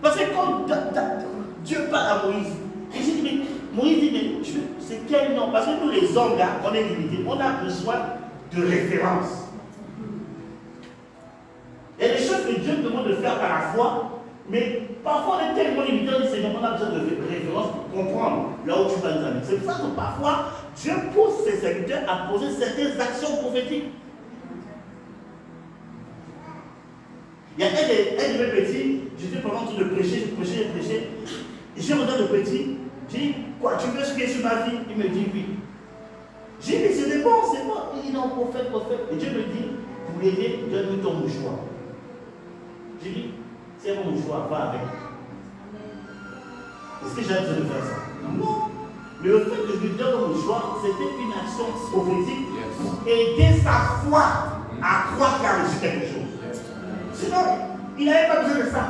Parce que quand Dieu parle à Moïse, et j'ai dit, mais Moïse dit, mais c'est quel nom? Parce que nous les hommes là, on est limités, on a besoin de références. Il y a des choses que Dieu demande de faire par la foi, mais parfois on est tellement limité, on a besoin de références pour comprendre là où tu vas nous amener. C'est pour ça que parfois, Dieu pousse ses serviteurs à poser certaines actions prophétiques. Il y a un de mes petits, j'étais pendant tout de prêcher, je prêchais. J'ai regardé le petit, j'ai dit, quoi, tu veux ce sur ma vie? Il me dit oui. J'ai dit, c'est bon, c'est bon. Il dit non, prophète. Et Dieu me dit, pour l'aider, donne-lui ton mouchoir. J'ai dit, c'est mon mouchoir, va avec. Est-ce que j'ai besoin de faire ça? Non. Mais le fait que je lui donne le mouchoir, c'était une action prophétique pour aider sa foi à croire qu'il a reçu quelque chose. Sinon, il n'avait pas besoin de ça.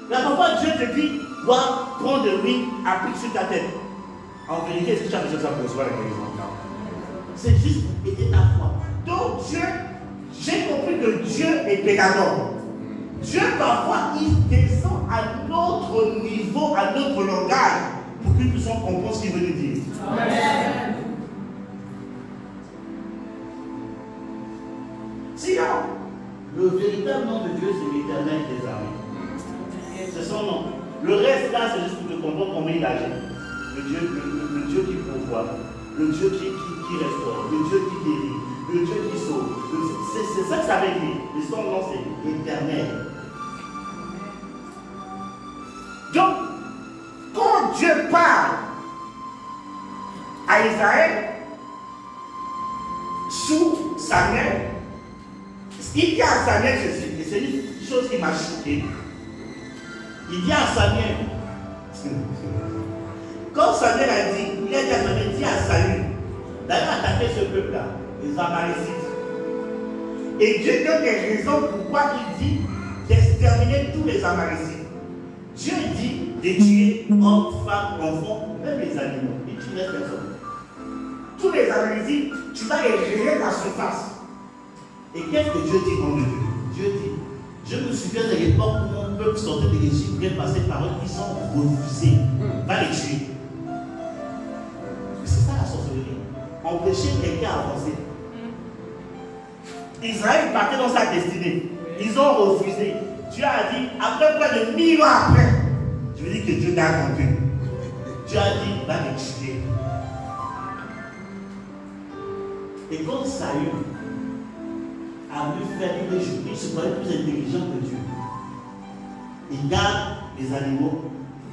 Là, parfois, Dieu te dit, dois prendre de l'huile, applique sur ta tête. En vérité, est-ce que tu as besoin de ça pour recevoir la guérison? Non. C'est juste aider ta foi. Donc, Dieu, j'ai compris que Dieu est pédagogue. Dieu, parfois, il descend à notre niveau, à notre langage, pour que nous puissions comprendre ce qu'il veut nous dire. Amen. Sinon, le véritable nom de Dieu, c'est l'Éternel des armées. C'est son nom. Le reste là, c'est juste pour te comprendre comment il agit. Le Dieu qui pourvoit, le Dieu qui restaure, le Dieu qui guérit, le Dieu qui sauve. C'est ça que ça veut dire. Et son nom, c'est l'Éternel. Donc, quand Dieu parle à Israël, sous Samuel, il dit à Samuel ceci, et c'est une chose qui m'a choqué. Il dit à Samuel, quand Samuel a dit, il a dit à Samuel, dit à Saül, d'aller attaquer ce peuple-là, les Amalécites. Et Dieu donne des raisons pourquoi il dit d'exterminer tous les Amalécites. Dieu dit de tuer hommes, femmes, enfants, même les animaux. Il tue les personnes. Tous les Amalécites, tu vas les rayer à la surface. Et qu'est-ce que Dieu dit en Dieu? Dieu dit, je me souviens de l'époque où mon peuple sortait de l'Égypte, vient passer par eux, ils sont refusés. Va les tuer. C'est ça la sorcellerie. Empêcher quelqu'un d'avancer. Israël partait dans sa destinée. Ils ont refusé. Dieu a dit, après près de 1000 ans après, je veux dire que Dieu t'a compris. Dieu a dit, va les tuer. Et quand Saül a vu faire une chose, il se croyait plus intelligent que Dieu. Il garde les animaux,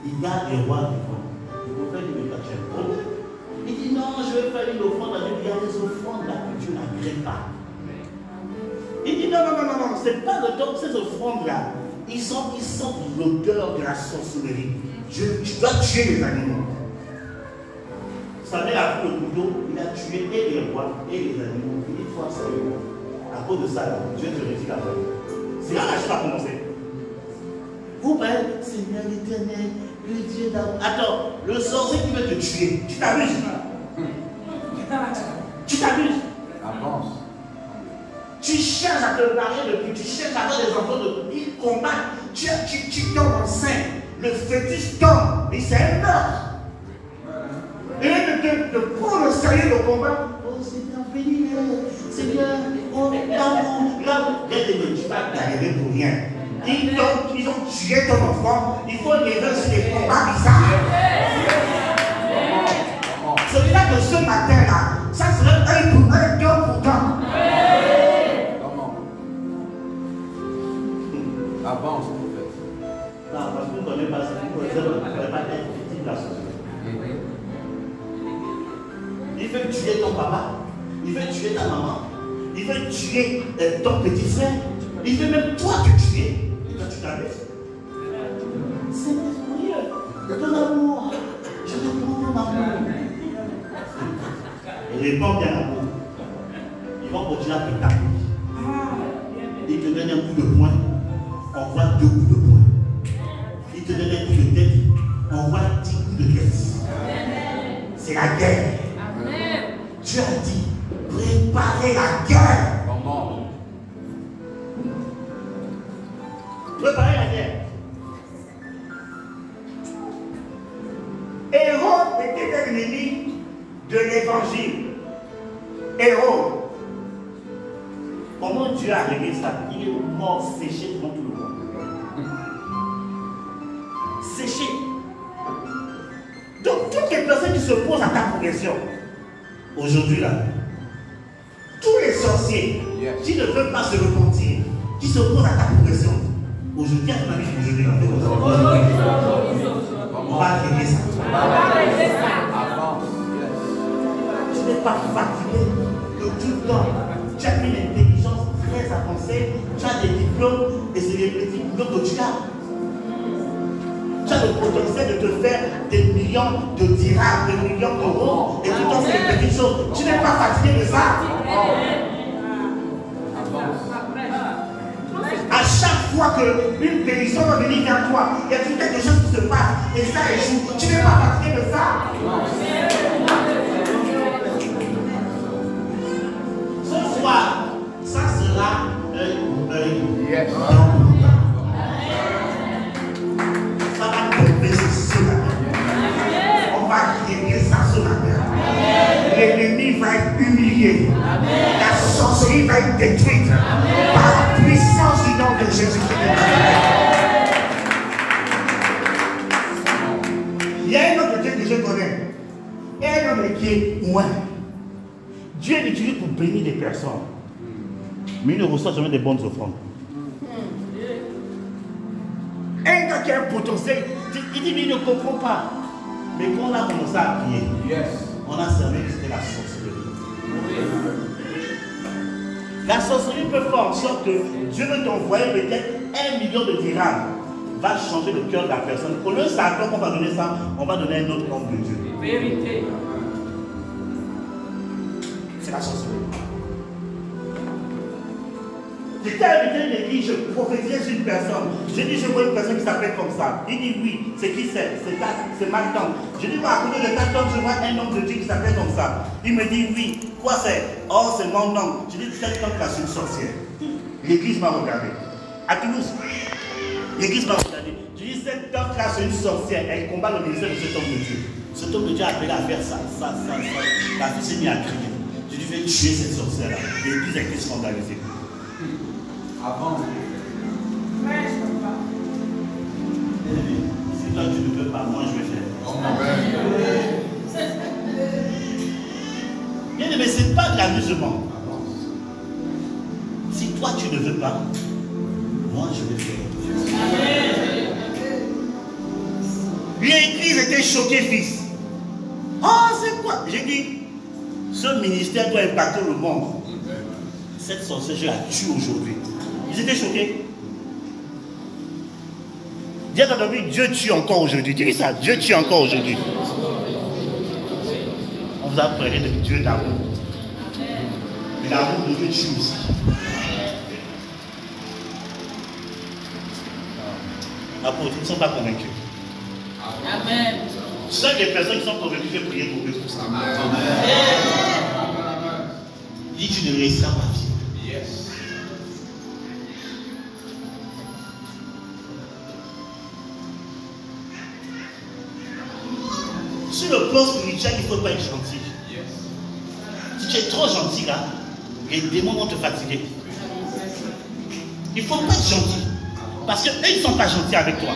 il garde les rois du monde. Le prophète dit, mais pas tu as un problème. Il dit, non, je vais faire une offrande à Dieu. Il y a des offrandes là que Dieu n'agrée pas. Il dit, non, c'est pas le temps, ces offrandes-là, ils sentent l'odeur de la sorcellerie. Tu dois tuer les animaux. Samuel a pris le couteau, il a tué et les rois et les animaux. Il dit, toi, Samuel, à cause de ça, là, Dieu te retire la parole. C'est là que la chose a commencé. Vous parlez, Seigneur l'Éternel, le Dieu d'amour. Attends, le sorcier qui veut te tuer, tu t'amuses. Tu t'amuses. Avance. Tu cherches à te marier depuis, tu cherches à avoir des enfants de. Il combat, tu tombes enceinte, le fœtus tombe, et c'est un meurtre. Et de prendre au sérieux le combat. Oh Seigneur, bénis-le. Seigneur, oh l'amour. Tu vas galérer pour rien. Ils ont tué ton enfant, il faut les ver sur les combats bizarres. C'est pour ça que ce matin-là, ça serait 1 pour 1, 2 pour 2. Avance, prophète. Non, parce que vous ne connaissez pas ça, vous ne connaissez pas l'effectif de la société. Il veut tuer ton papa, il veut tuer ta maman, il veut tuer ton petit frère, il veut même toi te tuer. Et toi tu t'abaisses. C'est merveilleux. Ton amour, je te prends ton amour. Et les gens bien amour, ils vont continuer à te taper. Ils te donnent un coup de poing, on voit 2 coups de poing. Ils te donnent un coup de tête, on voit 10 coups de tête. c'est la guerre. Amen. Dieu a dit, préparez la guerre. Comment? Préparez la guerre. Hérode était un ennemi de l'évangile. Hérode. Comment Dieu a réglé ça? Il est mort séché devant tout le monde. Séché. Donc, toutes les personnes qui se posent à ta progression, aujourd'hui là, tous les sorciers qui ne veulent pas se repentir, qui se posent à ta progression, aujourd'hui, à ton avis, aujourd'hui là, on va régler ça. Tu n'es pas fatigué de tout le temps. Tu as une intelligence très avancée, tu as des diplômes et c'est les petits diplômes que tu as. Tu as le potentiel de te faire des millions de dirhams, des millions d'euros, et tout le temps c'est des petites choses. Tu n'es pas fatigué de ça. À chaque fois qu'une pétition va venir vers toi, il y a tout quelque chose qui se passe et ça échoue. Tu n'es pas fatigué de ça. Ce soir, ça sera Yes. ça va tomber sur la terre. On va régler ça sur la terre. L'ennemi va être humilié. La sorcellerie va être détruite par la puissance du nom de Jésus-Christ. Il y a un autre Dieu que je connais. Un homme qui est loin. Dieu l'utilise pour bénir des personnes. Mais il ne reçoit jamais des bonnes offrandes. Un gars qui a un potentiel, il dit mais il ne comprend pas. Mais quand on a commencé à prier, on a servi que c'était la sorcellerie. La sorcellerie peut faire en sorte que Dieu veut t'envoyer peut-être 1 million de dirhams. Va changer le cœur de la personne. Au lieu de ça, quand on va donner ça, on va donner un autre homme de Dieu. Vérité. C'est la sorcellerie. J'étais invité à l'église, je prophétisais sur une personne. J'ai dit, je vois une personne qui s'appelle comme ça. Il dit oui, c'est qui c'est Macton. J'ai dit, à côté de Macton, je vois un homme de Dieu qui s'appelle comme ça. Il me dit oui, quoi c'est? Oh, c'est mon nom. J'ai dit, cet homme-là, c'est une sorcière. L'église m'a regardé. À Toulouse, l'église m'a regardé. J'ai dit, cet homme-là, c'est une sorcière. Elle combat le ministère de cet homme de Dieu. Cet homme de Dieu a appelé à faire ça. La fille s'est mise à crier. J'ai dit, je vais tuer cette sorcière-là. L'église a été scandalisée. Avant. Ouais, je ne peux pas. Si toi tu ne peux pas, moi je vais faire. Bien aimé, ce n'est pas de l'amusement. Si toi tu ne veux pas, moi je vais faire. L'église était choquée, fils. Oh, c'est quoi? J'ai dit, ce ministère doit impacter le monde. Cette sorcière, je la tue aujourd'hui. Ils étaient choqués. Dis à ton ami, Dieu tue encore aujourd'hui. Dis ça, Dieu tue encore aujourd'hui. On vous a parlé de Dieu d'amour. Mais l'amour de Dieu tue aussi. Apôtres, ils ne sont pas convaincus. Amen. Seules les personnes qui sont convaincues, je vais prier pour eux pour ça. Amen. Dis, tu ne réussiras pas à vivre. Yes. Sur le plan spirituel, il ne faut pas être gentil. Si tu es trop gentil là, les démons vont te fatiguer. Il ne faut pas être gentil. Parce qu'eux, ils ne sont pas gentils avec toi.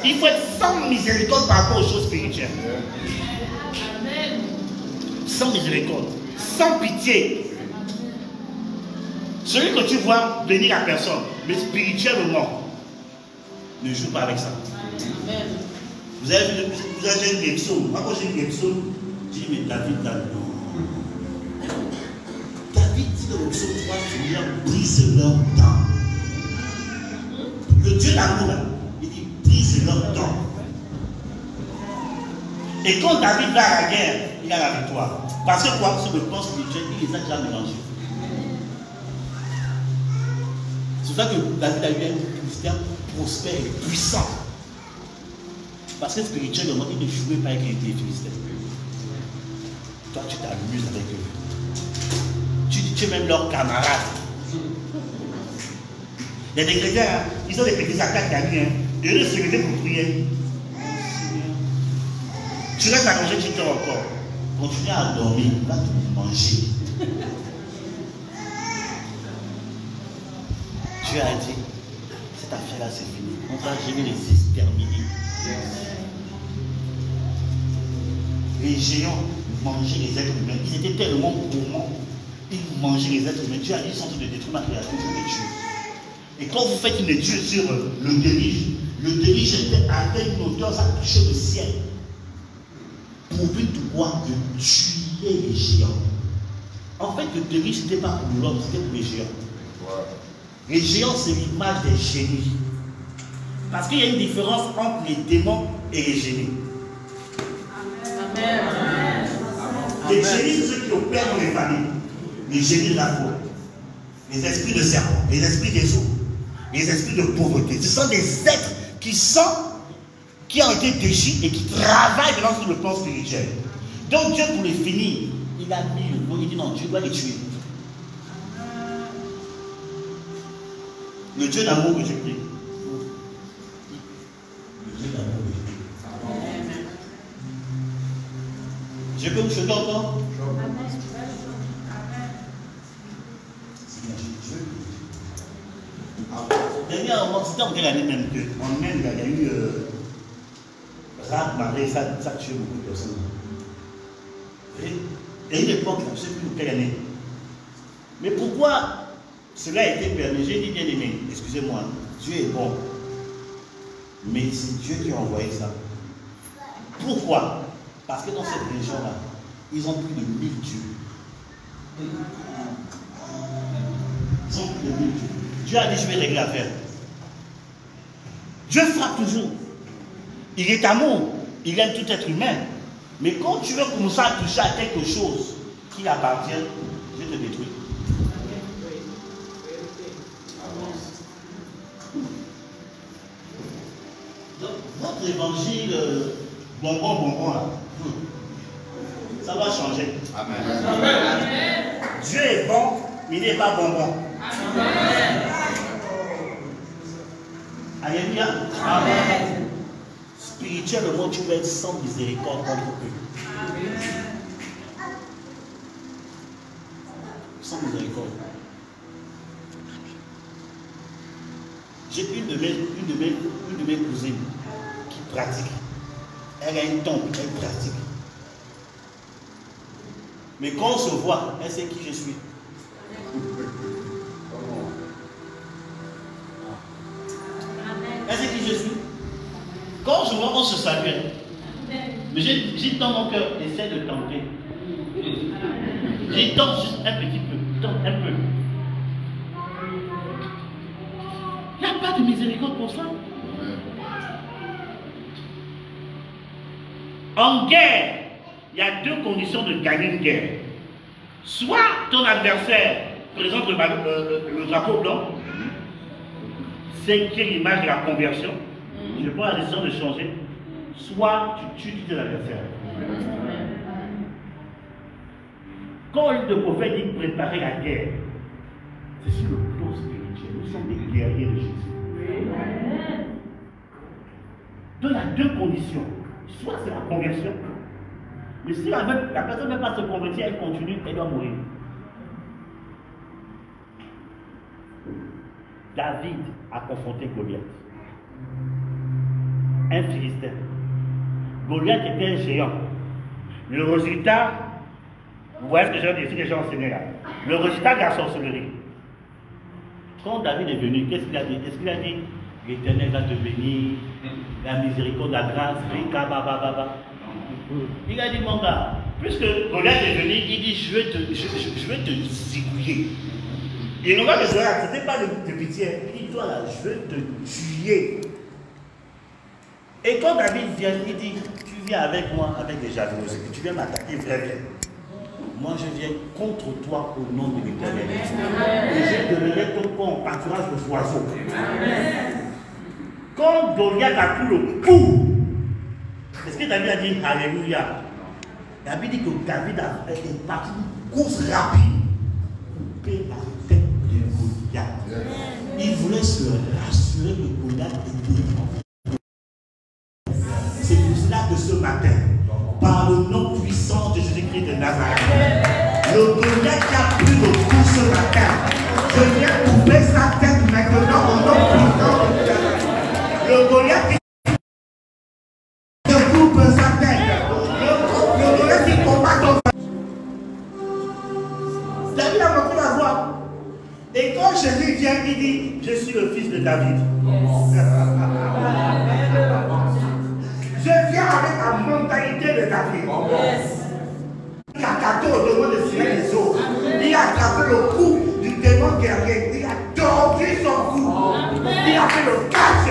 Il faut être sans miséricorde par rapport aux choses spirituelles. Sans miséricorde. Sans pitié. Celui que tu vois bénir la personne, mais spirituellement, ne joue pas avec ça. Vous avez vu les psaumes. Moi, quand j'ai vu les psaumes, j'ai dit, mais David, là, non. David dit dans le psaume 3, Seigneur, brise leur dents. Le Dieu d'amour, il dit, brise leur dents. Et quand David va à la guerre, il a la victoire. Parce que quoi? Sur le plan spirituel, il les a déjà mélangés. C'est pour ça que David a eu un ministère prospère et puissant. Parce que spirituellement, il ne jouait pas avec les Philistins. Toi, tu t'amuses avec eux. Tu es même leur camarade. Il y a des chrétiens, hein, ils ont des petits attaques d'amis. Hein, et eux se lever pour prier. Tu restes à manger, tu dors encore. Continue à dormir, va te manger. Dieu a dit, cette affaire-là c'est fini. On va jamais les exterminer. Les géants mangeaient les êtres humains. Ils étaient tellement gourmands. Ils mangeaient les êtres humains. Dieu a dit, ils sont en train de détruire ma création, je les tue. Et quand vous faites une étude sur le déluge était avec une hauteur, ça touchait le ciel. Pour but de quoi? De tuer les géants. En fait, le déluge, ce n'était pas pour l'homme, c'était pour les géants. Les géants, c'est l'image des génies. Parce qu'il y a une différence entre les démons et les génies. Amen. Les génies, c'est ceux qui opèrent dans les familles. Les génies de la foi. Les esprits de serpent, les esprits des eaux, les esprits de pauvreté. Ce sont des êtres qui ont été déchus et qui travaillent maintenant sur le plan spirituel. Donc Dieu, pour les finir, il a mis le mot, il dit non, Dieu doit les tuer. Le Dieu d'amour que je prie. Le Dieu d'amour que je prie. Dieu peut me choquer encore? Dernièrement, c'était en quelle année même qu'en Inde, il y a eu raz-de-marée, ça a tué beaucoup de personnes. Et à une époque, je ne sais plus quelle année. Mais pourquoi cela a été permis? J'ai dit bien aimé, excusez-moi, Dieu est bon. Mais c'est Dieu qui a envoyé ça. Pourquoi? Parce que dans cette région-là, ils ont plus de 1000 dieux. Ils ont plus de 1000 dieux. Dieu a dit, je vais régler l'affaire. Dieu frappe toujours. Il est amour. Il aime tout être humain. Mais quand tu veux commencer à toucher à quelque chose qui appartient, Dieu te détruit. Donc, votre évangile bonbon là, ça va changer. Amen. Amen. Dieu est bon, il n'est pas bonbon. Amen. Alléluia. Amen. Spirituellement, tu peux être sans miséricorde contre eux. Amen. Sans miséricorde. J'ai une de mes cousines qui pratique. Elle a une tombe, elle pratique. Mais quand on se voit, elle sait qui je suis. Elle sait qui je suis. Quand je vois, on se salue. Mais j'ai dans mon cœur, essaie de tenter. J'ai tente juste un petit peu. Tente un peu. Il n'y a pas de miséricorde pour ça. En guerre, il y a deux conditions de gagner une guerre. Soit ton adversaire présente le drapeau blanc, c'est qui est l'image de la conversion. Je prends la décision de changer. Soit tu tues tes adversaires. Quand le prophète dit préparer la guerre, c'est sur le plan spirituel. Nous sommes des guerriers de Jésus. Donc il y a deux conditions. Soit c'est la conversion. Mais si la personne ne veut pas se convertir, elle continue, elle doit mourir. David a confronté Goliath. Un Philistin. Goliath était un géant. Le résultat, vous voyez ce que j'ai dit déjà enseigné là. Le résultat de la sorcellerie. Quand David est venu, qu'est-ce qu'il a dit? Est-ce qu'il a dit l'Éternel va te bénir, la miséricorde, la grâce, il a dit mon gars, puisque Goliath est venu, il dit je vais te zigouiller. Et non pas que Goliath, ce n'était pas de pitié. Il dit toi là, je vais te tuer. Et quand David vient, il dit tu viens avec moi avec des javelotins, tu viens m'attaquer, viens. Moi je viens contre toi au nom de l'Éternel. Et je donnerai ton corps en pâturage de oiseaux. Quand Goliath a pris le coup, est-ce que David a dit Alléluia? La Bible dit que David est parti d'une course rapide pour couper la tête de Goliath. Il voulait se rassurer que Goliath était mort. C'est pour cela que ce matin, par le nom puissant de Jésus-Christ de Nazareth, le Goliath qui a pris le coup ce matin, je viens couper sa tête maintenant au nom puissant de Jésus. Le Goliath qui coupe sa tête. Le Goliath qui combat ton. David a montré la voix. Et quand Jésus vient, il dit, je suis le fils de David. Je viens avec la mentalité de David. Il a gâté au démon de cirer les eaux. Il a attrapé le cou du démon guerrier. Il a tordu son cou. Il a fait le catch.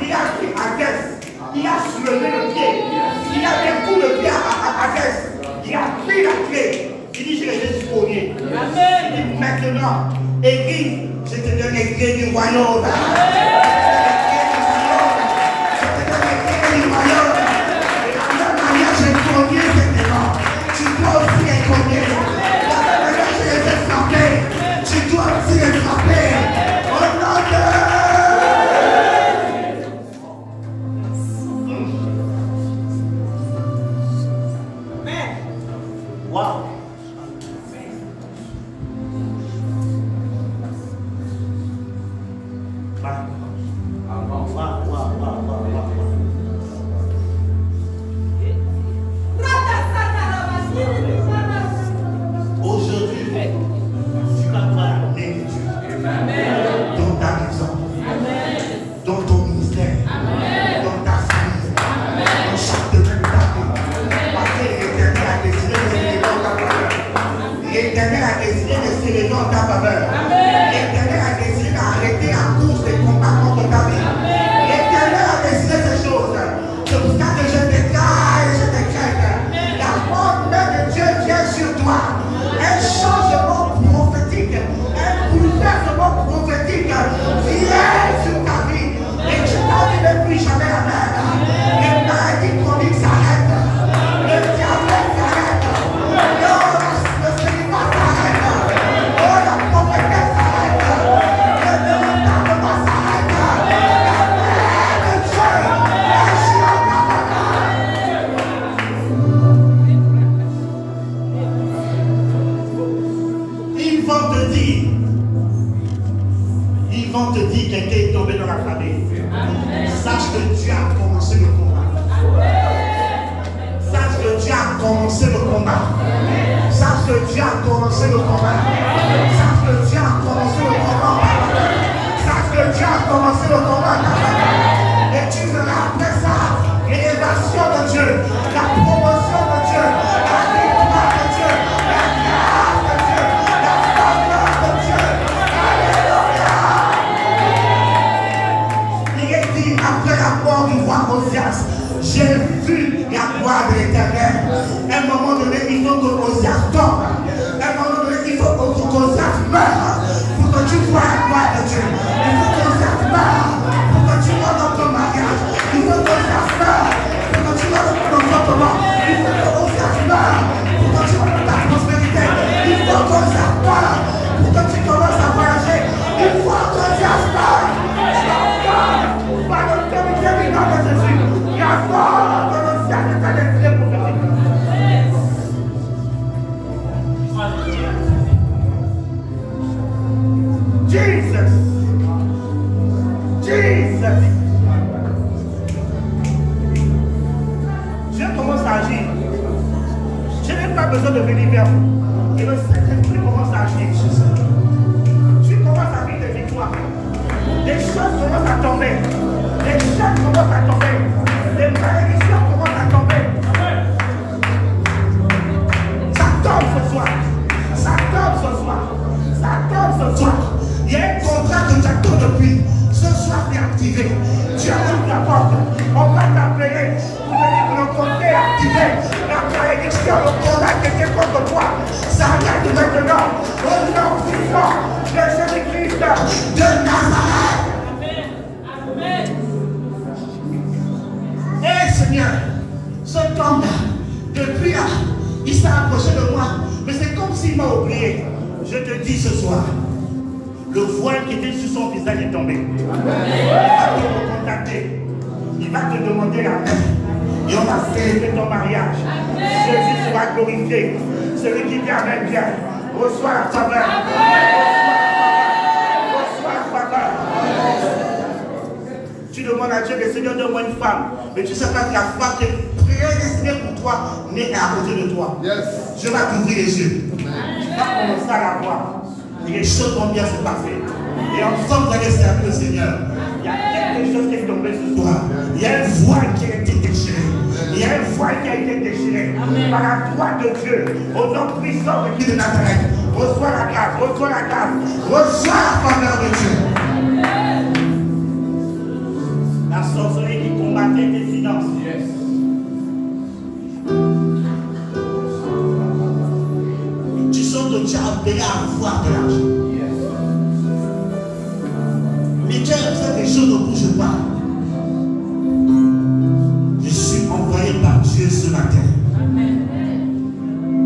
Il a pris Hadès. Il a soulevé le pied. Il a mis coup de pied à Hadès. Il a pris la clé. Il dit, je les ai disposés. Il dit, maintenant, église, je te donne les clés du royaume. Tu dois aussi les frapper. Au nom de... Wow. Aujourd'hui, tu vas voir la main de Dieu dans ta maison, dans ton ministère, dans ta famille, dans chaque domaine de ta vie. Parce que l'Éternel a décidé de s'élever en ta faveur. L'Éternel a décidé de s'élever en ta faveur. L'Éternel a décidé d'arrêter la course des combats contre ta vie. L'Éternel a décidé ces choses. C'est pour ça que je déclare et je décrète. La bonne main de Dieu vient sur toi. Un changement prophétique, un bouleversement prophétique vient sur ta vie. Et tu n'en ne plus jamais la même. Les maladies chroniques s'arrêtent. Le diabète s'arrête. Le célibat s'arrête. Oh, la prophétesse s'arrête. Le démantèlement s'arrête. La paix de Dieu agit en ta Ils vont te dire quelqu'un est tombé dans la famille. Sache que Dieu a commencé le combat. Sache que Dieu a commencé le combat. Sache que Dieu a commencé le combat. Sache que Dieu a commencé le combat. Sache que Dieu a commencé le combat. Et tu verras après ça l'élévation de Dieu, la promotion de Dieu, la victoire de Dieu, la grâce de Dieu, la faveur de Dieu. Alléluia. Il est dit après la mort du roi Osias, j'ai vu la gloire de l'Éternel. À un moment donné, il faut que Osias tombe. À un moment donné, il faut que Osias meure pour que tu vois la gloire de Dieu. Il faut que Osias meure pour que tu vois dans ton mariage. Il faut que Osias meure pour que tu vois dans ton enfantement. Il faut que Osias meure pour que tu vois dans ta prospérité. Il faut que Osias meure pour que tu commences à voyager. Il faut que Osias meure. Par l'autorité du nom de Jésus, il y a mort dans le ciel de ta destinée prophétique. Jesus. Jesus. Dieu commence à agir. Je n'ai pas besoin de venir vers vous. Et le Saint-Esprit commence à agir. Tu commences à vivre des victoires. Les choses commencent à tomber. Les choses commencent à tomber. Les malédictions commencent à tomber. Ça tombe ce soir. Ça tombe ce soir. Ça tombe ce soir. Il y a un contrat que j'attends depuis. Ce soir, c'est activé. Tu as ouvert la porte. On va t'appeler. Vous venez que le compte est activé. La malédiction, le contrat qui était contre toi. Ça arrête maintenant. Au nom puissant de Jésus-Christ de Nazareth. Amen. Eh Seigneur, ce temps-là, depuis là, obstacle est tombé. Il va te recontacter. Il va te demander la main. Et on va célébrer ton mariage. Jésus sera glorifié. Celui qui t'amène bien. Reçois la faveur. Reçois la faveur. Tu demandes à Dieu, le Seigneur, donne-moi une femme. Mais tu ne sais pas que la femme qui est prédestinée pour toi n'est à côté de toi. Je vais t'ouvrir les yeux. Tu vas commencer à la voir. Et les choses vont bien se passer. Et ensemble, vous allez servir le Seigneur. Il y a quelque chose qui est tombé ce soir. Il y a une voile qui a été déchirée. Il y a une voile qui a été déchirée. Par la droite de Dieu, au nom puissant de Christ de Nazareth. Reçois la grâce, reçois la grâce, reçois la faveur de Dieu. La sorcellerie qui combattait tes finances. Tu sens que tu as appelé à avoir de l'argent. Mais tu as fait des choses ne bougent pas. Je suis envoyé par Dieu ce matin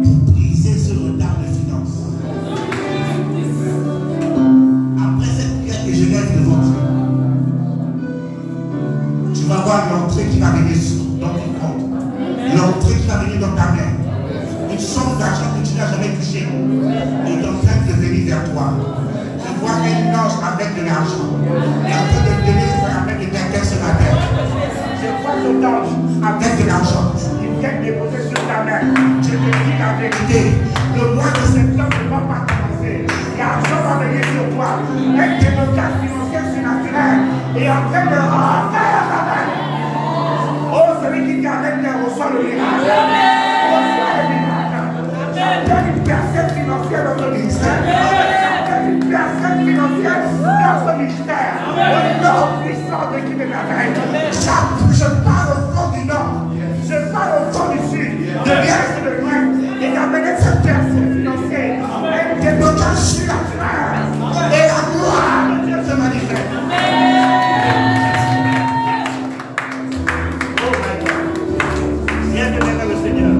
pour briser ce retard de finances. Après cette prière que je lève devant Dieu, tu vas voir l'entrée qui va venir dans ton compte, l'entrée qui va venir dans ta main, une somme d'argent que tu n'as jamais touché est en train de venir vers toi. Je vois un ange avec de l'argent et en train de donner avec de quelqu'un ce matin. Je vois cet ange avec de l'argent. Il vient déposer sur ta main. Je te dis la vérité. Le mois de septembre ne va pas commencer. L'argent va venir sur toi. Un déblocage financier surnaturel est en train de rentrer à ta main. Oh, celui qui t'amène bien reçoit le miracle. Reçoit le miracle. J'appelle une personne financière dans ton ministère. Une personne financière dans ce ministère. Au nom puissant de qui de Nazareth. Je parle au fond du nord. Je parle au fond du sud. De l'est et de l'ouest. Et d'amener cette personne financière. Un déblocage surnaturel. Et la gloire de Dieu se manifeste. Oh my God. Viens de vers le Seigneur.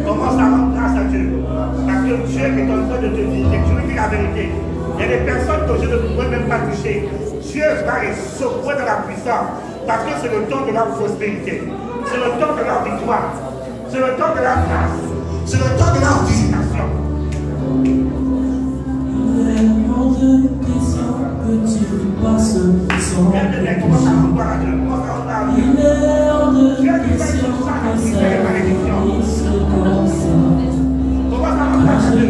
Commence à rendre grâce à Dieu. Parce que Dieu est en train de te dire, je vous dis la vérité. Il y a des personnes que je ne pourrais même pas toucher. Dieu va les secouer de la puissance. Parce que c'est le temps de leur prospérité. C'est le temps de leur victoire. C'est le temps de leur grâce. C'est le temps de leur visitation. Commence à rendre à Dieu. Commence à rendre à Dieu. Dieu qui fait sur ça quand il fait les malédictions. Commence à rendre à Dieu.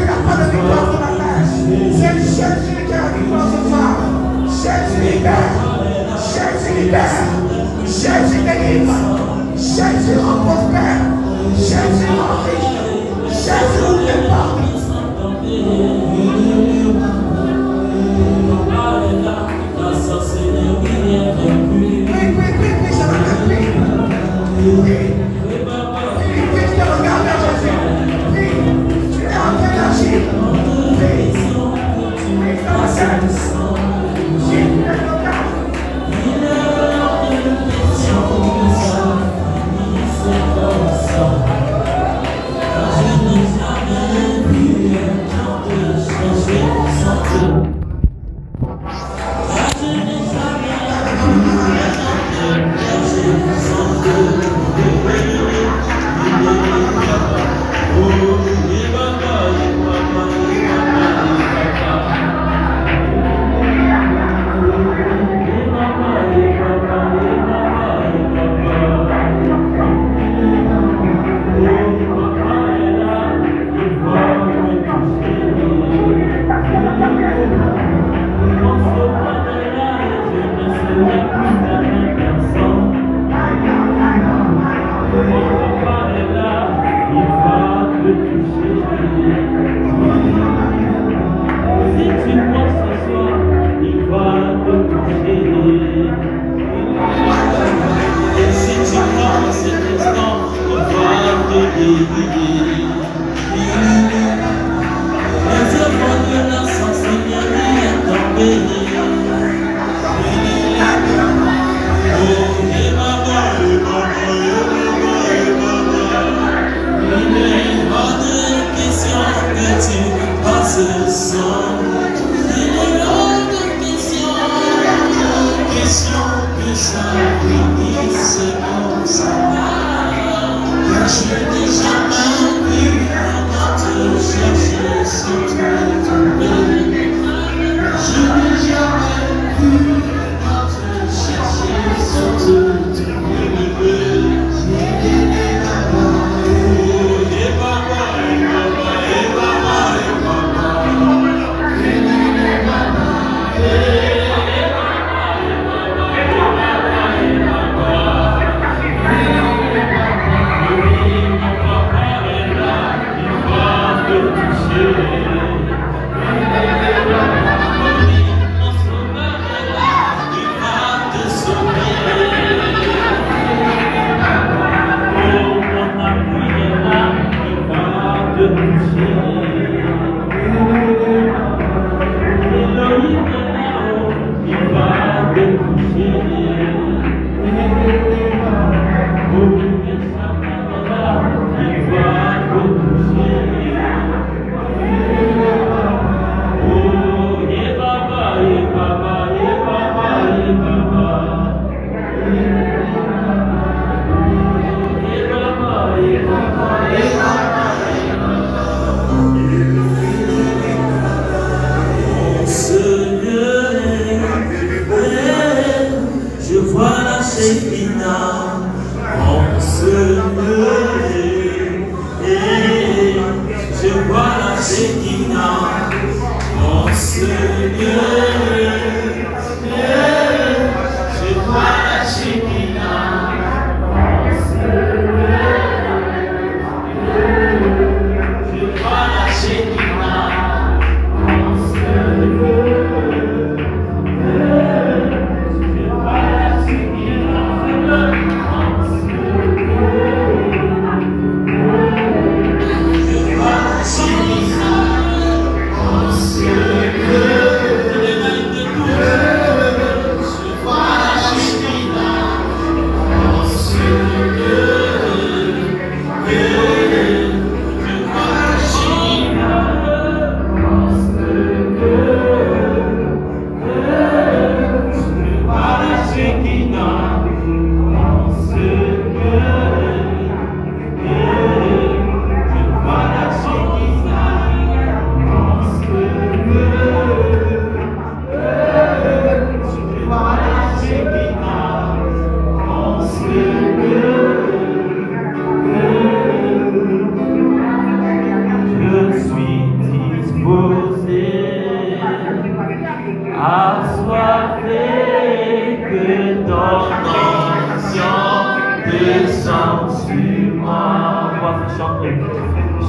La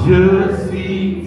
Je suis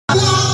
Allah